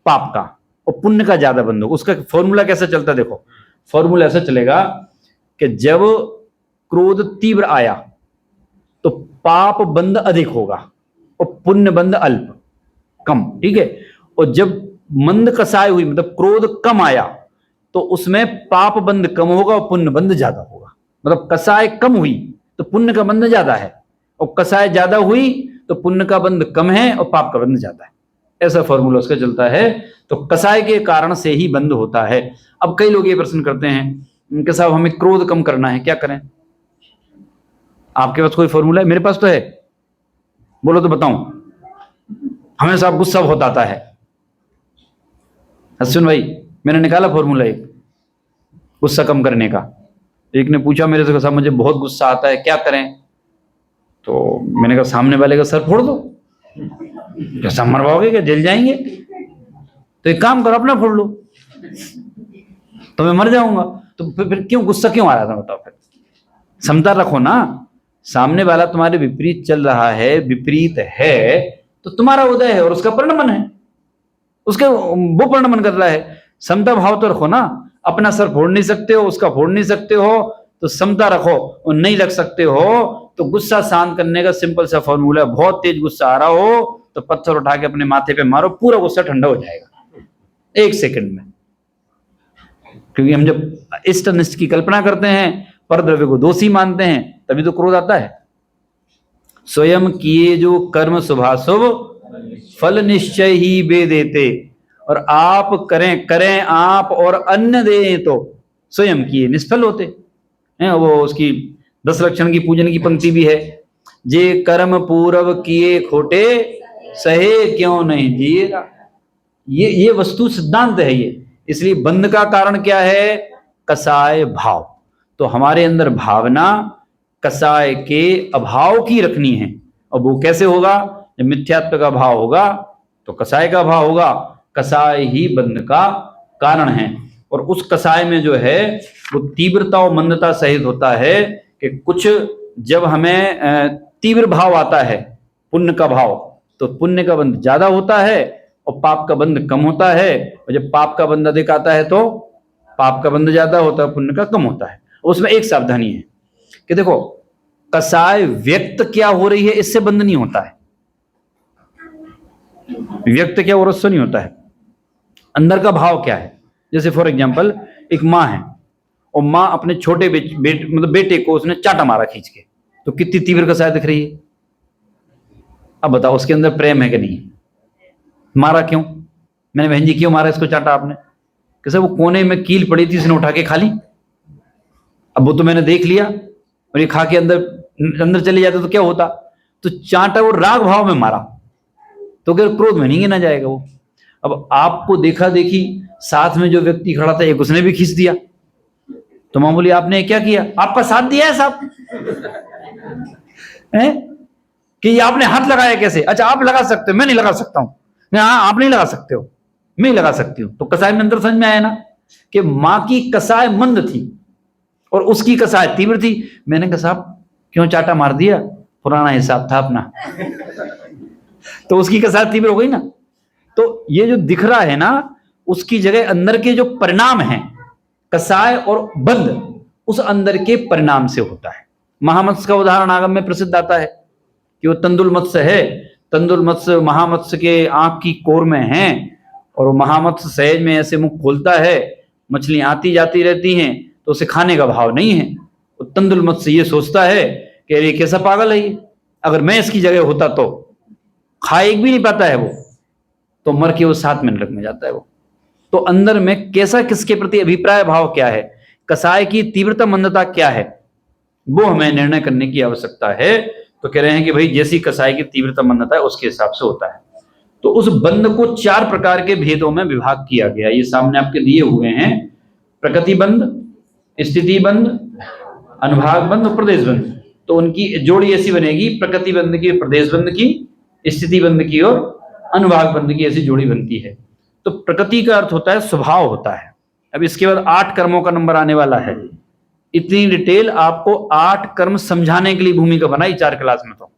पाप का। और पुण्य का ज्यादा बंद होगा। उसका फॉर्मूला कैसे चलता है? देखो, फॉर्मूला ऐसा चलेगा कि जब क्रोध तीव्र आया तो पाप बंद अधिक होगा और पुण्य बंद अल्प, कम, ठीक है। और जब मंद कसाय हुई, मतलब क्रोध कम आया, तो उसमें पाप बंद कम होगा और पुण्य बंद ज्यादा होगा। मतलब कसाय कम हुई तो पुण्य का बंद ज्यादा है, और कसाय ज्यादा हुई तो पुण्य का बंद कम है और पाप का बंद ज्यादा है। ऐसा फॉर्मूला उसका चलता है। तो कसाय के कारण से ही बंद होता है। अब कई लोग ये प्रश्न करते हैं कि साहब हमें क्रोध कम करना है, क्या करें? आपके पास कोई फॉर्मूला है? मेरे पास तो है, बोलो तो बताऊं। हमें साहब गुस्सा बहुत आता है। अश्विन भाई, मैंने निकाला फॉर्मूला एक गुस्सा कम करने का। एक ने पूछा मेरे से, साहब मुझे बहुत गुस्सा आता है, क्या करें? तो मैंने कहा सामने वाले का सर फोड़ दो। कैसा मरवाओगे, क्या जल जाएंगे? तो एक काम करो, अपना फोड़ लो, तो मैं मर जाऊंगा। तो फिर क्यों गुस्सा क्यों आ रहा था बताओ? फिर समता रखो ना। सामने वाला तुम्हारे विपरीत चल रहा है, विपरीत है, तो तुम्हारा उदय है और उसका परिणमन है, उसके वो परिणमन कर रहा है। समता भाव तो रखो ना। अपना सर फोड़ नहीं सकते हो, उसका फोड़ नहीं सकते हो, तो समता रखो। और नहीं रख सकते हो तो गुस्सा शांत करने का सिंपल सा फॉर्मूला है, बहुत तेज गुस्सा आ रहा हो तो पत्थर उठा के अपने माथे पे मारो, पूरा गुस्सा ठंडा हो जाएगा 1 सेकंड में। क्योंकि हम जब इष्ट अनिष्ट की कल्पना करते हैं, परद्रव्य को दोषी मानते हैं, तभी तो क्रोध आता है। स्वयं किए जो कर्म शुभाशुभ फल निश्चय ही वे देते। और आप करें आप और अन्य दें तो स्वयं किए निष्फल होते हैं। वो उसकी 10 लक्षण की पूजन की पंक्ति भी है, जे कर्म पूर्व किए खोटे सहे क्यों नहीं जिएगा। ये वस्तु सिद्धांत है ये। इसलिए बंध का कारण क्या है? कसाय भाव। तो हमारे अंदर भावना कसाय के अभाव की रखनी है। और वो कैसे होगा? जब मिथ्यात्व का भाव होगा तो कसाय का भाव होगा। कसाय ही बंध का कारण है। और उस कसाय में जो है वो तीव्रता और मंदता सहित होता है कि कुछ जब हमें तीव्र भाव आता है, पुण्य का भाव, तो पुण्य का बंध ज्यादा होता है और पाप का बंध कम होता है। और जब पाप का बंध अधिक आता है तो पाप का बंध ज्यादा होता है, पुण्य का कम होता है। उसमें एक सावधानी है कि देखो, कसाय व्यक्त क्या हो रही है इससे बंध नहीं होता है। व्यक्त क्या हो रहा है उससे नहीं होता है, अंदर का भाव क्या है। जैसे फॉर एग्जांपल, एक माँ है और माँ अपने छोटे मतलब बेटे को उसने चाटा मारा खींच के, तो कितनी तीव्र कसाय दिख रही है। अब बताओ उसके अंदर प्रेम है कि नहीं? मारा क्यों? मैंने बहन जी क्यों मारा इसको चाटा आपने? कैसे? वो कोने में कील पड़ी थी, इसने उठा के खा ली। अब वो तो मैंने देख लिया, और ये खा के अंदर चले जाते तो क्या होता? तो चाटा वो राग भाव में मारा, तो क्या क्रोध में नहीं गिना जाएगा वो। अब आपको देखा देखी साथ में जो व्यक्ति खड़ा था, एक उसने भी खींच दिया, तो मां बोली आपने क्या किया? आपका साथ दिया है साहब कि ये आपने हाथ लगाया कैसे? अच्छा आप लगा सकते हो, मैं नहीं लगा सकता हूं। हाँ आप नहीं लगा सकते हो, मैं लगा सकती हूँ। तो कसाय में अंदर समझ में आया ना कि माँ की कसाय मंद थी और उसकी कसाय तीव्र थी। मैंने कहा साहब क्यों चाटा मार दिया? पुराना हिसाब था अपना तो उसकी कसाय तीव्र हो गई ना। तो ये जो दिख रहा है ना, उसकी जगह अंदर के जो परिणाम हैं, कसाय और बंध, उस अंदर के परिणाम से होता है। महामत्स्य का उदाहरण आगम में प्रसिद्ध आता है कि वो तंदुल मत्स्य है। तंदुल मत्स्य महामत्स्य के आंख की कोर में है, और वो महामत्स्य सहज में ऐसे मुख खोलता है, मछलियां आती जाती रहती हैं, तो उसे खाने का भाव नहीं है। तो तंदुल मत्स्य ये सोचता है कि ये कैसा पागल है ये, अगर मैं इसकी जगह होता तो खा एक भी नहीं पाता है वो, तो मर के वो 7 मिनट में जाता है वो। तो अंदर में कैसा, किसके प्रति अभिप्राय भाव क्या है, कसाय की तीव्रता मंदता क्या है, वो हमें निर्णय करने की आवश्यकता है। तो कह रहे हैं कि भाई जैसी कसाय की तीव्रता मंदता है उसके हिसाब से होता है। तो उस बंध को 4 प्रकार के भेदों में विभाग किया गया। ये सामने आपके दिए हुए हैं, प्रकृति बंध, स्थिति बंध, अनुभाग बंध और प्रदेश बंध। तो उनकी जोड़ी ऐसी बनेगी, प्रकृति बंध की, प्रदेश बंध की, स्थिति बंध की और अनुभाग बंध की ऐसी जोड़ी बनती है। तो प्रकृति का अर्थ होता है स्वभाव होता है। अब इसके बाद 8 कर्मों का नंबर आने वाला है। इतनी डिटेल आपको 8 कर्म समझाने के लिए भूमिका बनाई 4 क्लास में, तो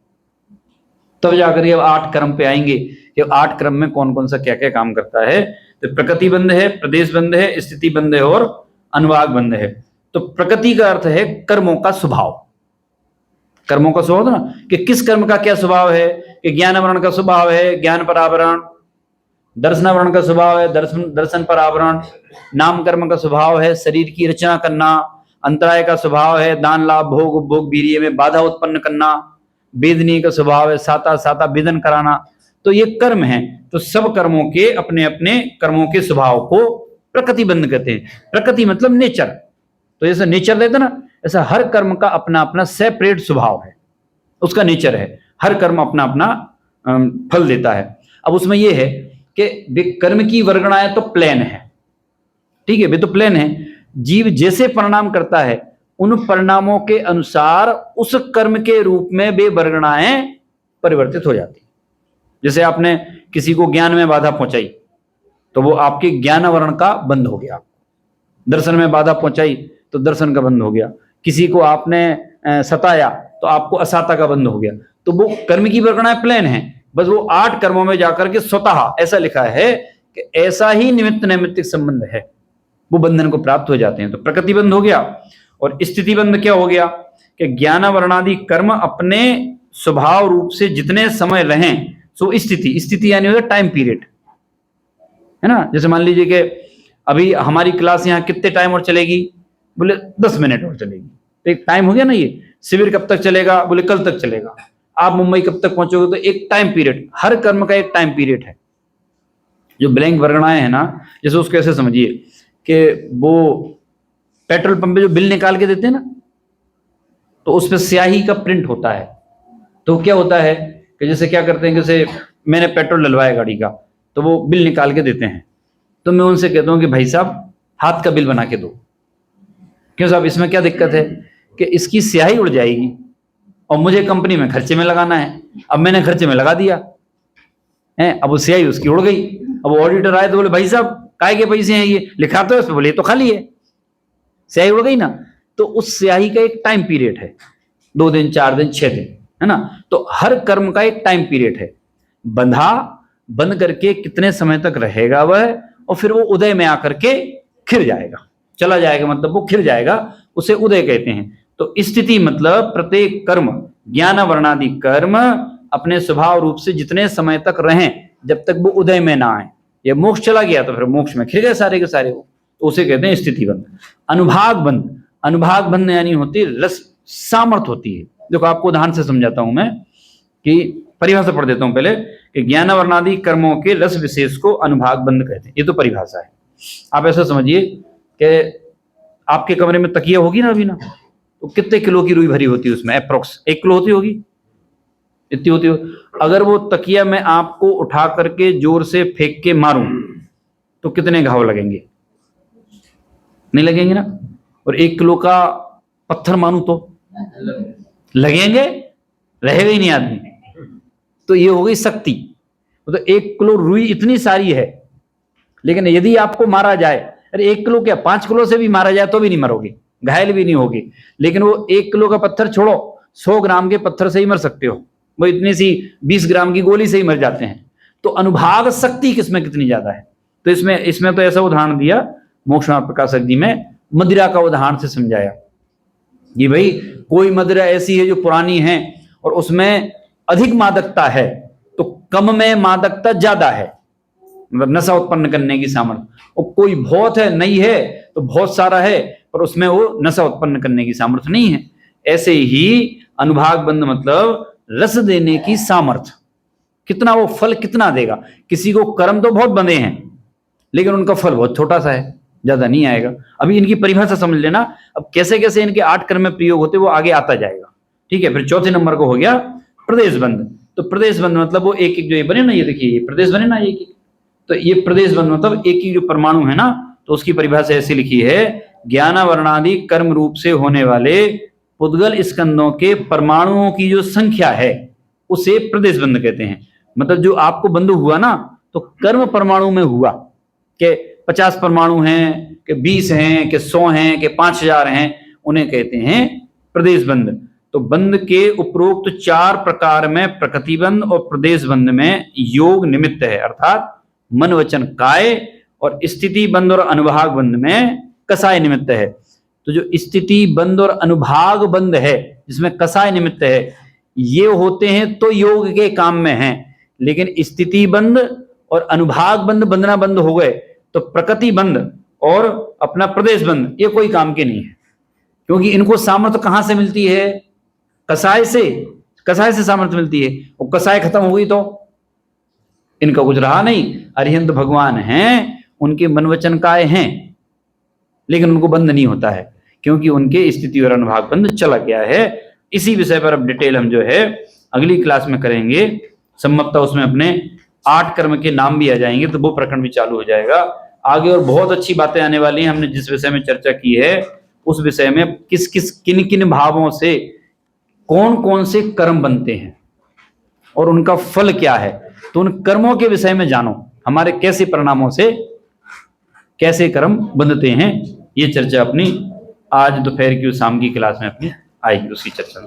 तब जाकर ये 8 कर्म पे आएंगे कि 8 कर्म में कौन कौन सा क्या क्या काम करता है। तो प्रकृति बंध है, प्रदेश बंध है, स्थिति बंध है और अनुभाग बंध है। तो प्रकृति का अर्थ है कर्मों का स्वभाव। कर्मों का स्वभाव ना कि किस कर्म का क्या स्वभाव है, कि ज्ञानावरण का स्वभाव है ज्ञान पर आवरण, दर्शनावरण का स्वभाव है दर्शन पर आवरण, नाम कर्म का स्वभाव है शरीर की रचना करना, अंतराय का स्वभाव है दान लाभ भोग उपभोग वीर्य में बाधा उत्पन्न करना, वेदनीय का स्वभाव है साता साता वेदन कराना। तो ये कर्म है। तो सब कर्मों के अपने अपने कर्मों के स्वभाव को प्रकृति बंध कहते हैं। प्रकृति मतलब नेचर। तो जैसे नेचर रहता ना, ऐसा हर कर्म का अपना अपना सेपरेट स्वभाव है, उसका नेचर है। हर कर्म अपना अपना फल देता है। अब उसमें यह है कि कर्म की वर्गणाएं तो प्लेन है, ठीक है, वे तो प्लेन है। जीव जैसे परिणाम करता है उन परिणामों के अनुसार उस कर्म के रूप में वे वर्गणाएं परिवर्तित हो जाती। जैसे आपने किसी को ज्ञान में बाधा पहुंचाई तो वो आपके ज्ञानावरण का बंध हो गया, दर्शन में बाधा पहुंचाई तो दर्शन का बंध हो गया, किसी को आपने सताया तो आपको असाता का बंध हो गया। तो वो कर्म की वर्गणाएं प्लेन है, बस वो 8 कर्मों में जाकर के स्वतः ऐसा लिखा है कि ऐसा ही निमित्त नैमित्तिक संबंध है, वो बंधन को प्राप्त हो जाते हैं। तो प्रकृति बंध हो गया। और स्थिति बंध क्या हो गया कि ज्ञानावरणादि कर्म अपने स्वभाव रूप से जितने समय रहें सो स्थिति यानी होगा टाइम पीरियड, है ना। जैसे मान लीजिए कि अभी हमारी क्लास यहाँ कितने टाइम और चलेगी, बोले 10 मिनट और चलेगी, तो एक टाइम हो गया ना। ये शिविर कब तक चलेगा, बोले कल तक चलेगा। आप मुंबई कब तक पहुंचोगे, तो एक टाइम पीरियड, हर कर्म का एक टाइम पीरियड है। जो ब्लैंक वर्गणाएं है ना, जैसे उसको ऐसे समझिए कि वो पेट्रोल पंप पे जो बिल निकाल के देते हैं ना, तो उस पर स्याही का प्रिंट होता है। तो क्या होता है कि जैसे क्या करते हैं, जैसे मैंने पेट्रोल डलवाया गाड़ी का, तो वो बिल निकाल के देते हैं। तो मैं उनसे कहता हूँ कि भाई साहब हाथ का बिल बना के दो। क्यों साहब, इसमें क्या दिक्कत है कि इसकी स्याही उड़ जाएगी और मुझे कंपनी में खर्चे में लगाना है। अब मैंने खर्चे में लगा दिया है, अब वो स्याही उसकी उड़ गई। अब ऑडिटर आए तो बोले भाई साहब काय के पैसे हैं, ये लिखा तो है उस पर, बोले तो खाली है, स्याही उड़ गई ना। तो उस स्याही का एक टाइम पीरियड है, 2 दिन 4 दिन 6 दिन, है ना। तो हर कर्म का एक टाइम पीरियड है। बंद करके कितने समय तक रहेगा वह, और फिर वो उदय में आकर के खिर जाएगा, चला जाएगा, मतलब वो खिर जाएगा, उसे उदय कहते हैं। तो स्थिति मतलब प्रत्येक कर्म ज्ञानावरणादि कर्म अपने स्वभाव रूप से जितने समय तक रहें, जब तक वो उदय में ना आए। ये मोक्ष चला गया तो फिर मोक्ष में खिर गए सारे के सारे, वो तो उसे कहते हैं स्थिति बंध। अनुभाग बंध यानी होती रस सामर्थ होती है। देखो आपको उदाहरण से समझाता हूं मैं, कि परिभाषा पढ़ देता हूं पहले, कि ज्ञानावरणादि कर्मों के रस विशेष को अनुभाग बंध कहते हैं। ये तो परिभाषा है। आप ऐसा समझिए कि आपके कमरे में तकिया होगी ना अभी ना, तो कितने किलो की रुई भरी होती है उसमें, अप्रोक्स 1 किलो होगी, इतनी होती हो। अगर वो तकिया मैं आपको उठा करके जोर से फेंक के मारूं तो कितने घाव लगेंगे, नहीं लगेंगे ना। और 1 किलो का पत्थर मारूं तो लगेंगे, रहेगा ही नहीं आदमी। तो ये हो गई शक्ति। तो 1 किलो रुई इतनी सारी है, लेकिन यदि आपको मारा जाए, अरे 1 किलो क्या 5 किलो से भी मारा जाए तो भी नहीं मरोगे, घायल भी नहीं होगी। लेकिन वो 1 किलो का पत्थर छोड़ो, 100 ग्राम के पत्थर से ही मर सकते हो, वो इतनी सी 20 ग्राम की गोली से ही मर जाते हैं। तो अनुभाग शक्ति किसमें कितनी ज्यादा है। तो इसमें तो ऐसा उदाहरण दिया मोक्ष प्रकाशक जी में, मदिरा का उदाहरण से समझाया कि भाई कोई मदिरा ऐसी है जो पुरानी है और उसमें अधिक मादकता है, तो कम में मादकता ज्यादा है, मतलब नशा उत्पन्न करने की सामर्थ्य। और कोई बहुत है, नई है तो बहुत सारा है, पर उसमें वो नशा उत्पन्न करने की सामर्थ्य नहीं है। ऐसे ही अनुभाग बंध मतलब रस देने की सामर्थ्य, कितना वो फल कितना देगा। किसी को कर्म तो बहुत बंधे हैं लेकिन उनका फल बहुत छोटा सा है, ज्यादा नहीं आएगा। अभी इनकी परिभाषा समझ लेना। अब कैसे कैसे इनके 8 कर्म में प्रयोग होते वो आगे आता जाएगा, ठीक है। फिर चौथे नंबर को हो गया प्रदेश बंध। तो प्रदेश बंध मतलब वो एक एक जो ये बने ना, ये देखिए ये प्रदेश बने ना, एक तो ये प्रदेश बंध मतलब एक ही जो परमाणु है ना, तो उसकी परिभाषा ऐसी लिखी है, ज्ञानावरणादि कर्म रूप से होने वाले पुद्गल स्कंदों के परमाणुओं की जो संख्या है उसे प्रदेश बंध कहते हैं। मतलब जो आपको बंध हुआ ना, तो कर्म परमाणु में हुआ कि 50 परमाणु हैं, कि 20 हैं, कि 100 हैं, कि 5000 हैं, उन्हें कहते हैं प्रदेश बंध। तो बंध के उपरोक्त 4 प्रकार में प्रकृति बंध और प्रदेश बंध में योग निमित्त है, अर्थात मन वचन काय, और स्थिति बंध और अनुभाग बंध में कसाय निमित्त है। तो जो स्थिति बंध और अनुभाग बंध है, जिसमें कसाय निमित्त है, ये होते हैं तो योग के काम में हैं। लेकिन स्थिति बंध और अनुभाग बंध बंधना बंद हो गए तो प्रकृति बंध और अपना प्रदेश बंध ये कोई काम के नहीं है, क्योंकि इनको सामर्थ्य कहां से मिलती है? कसाय से। कसाय से सामर्थ्य मिलती है, और कसाय खत्म हो गई तो इनका कुछ रहा नहीं। अरिहंत भगवान हैं, उनके मन वचन काय हैं, लेकिन उनको बंध नहीं होता है, क्योंकि उनके स्थिति और अनुभाग बंध चला गया है। इसी विषय पर अब डिटेल हम जो है अगली क्लास में करेंगे। संभवतः उसमें अपने 8 कर्म के नाम भी आ जाएंगे, तो वो प्रकरण भी चालू हो जाएगा आगे। और बहुत अच्छी बातें आने वाली हैं। हमने जिस विषय में चर्चा की है उस विषय में किस किस किन किन भावों से कौन कौन से कर्म बनते हैं और उनका फल क्या है, तो उन कर्मों के विषय में जानो, हमारे कैसे परिणामों से कैसे कर्म बंधते हैं। ये चर्चा अपनी आज दोपहर की शाम की क्लास में अपनी आएगी, उसकी चर्चा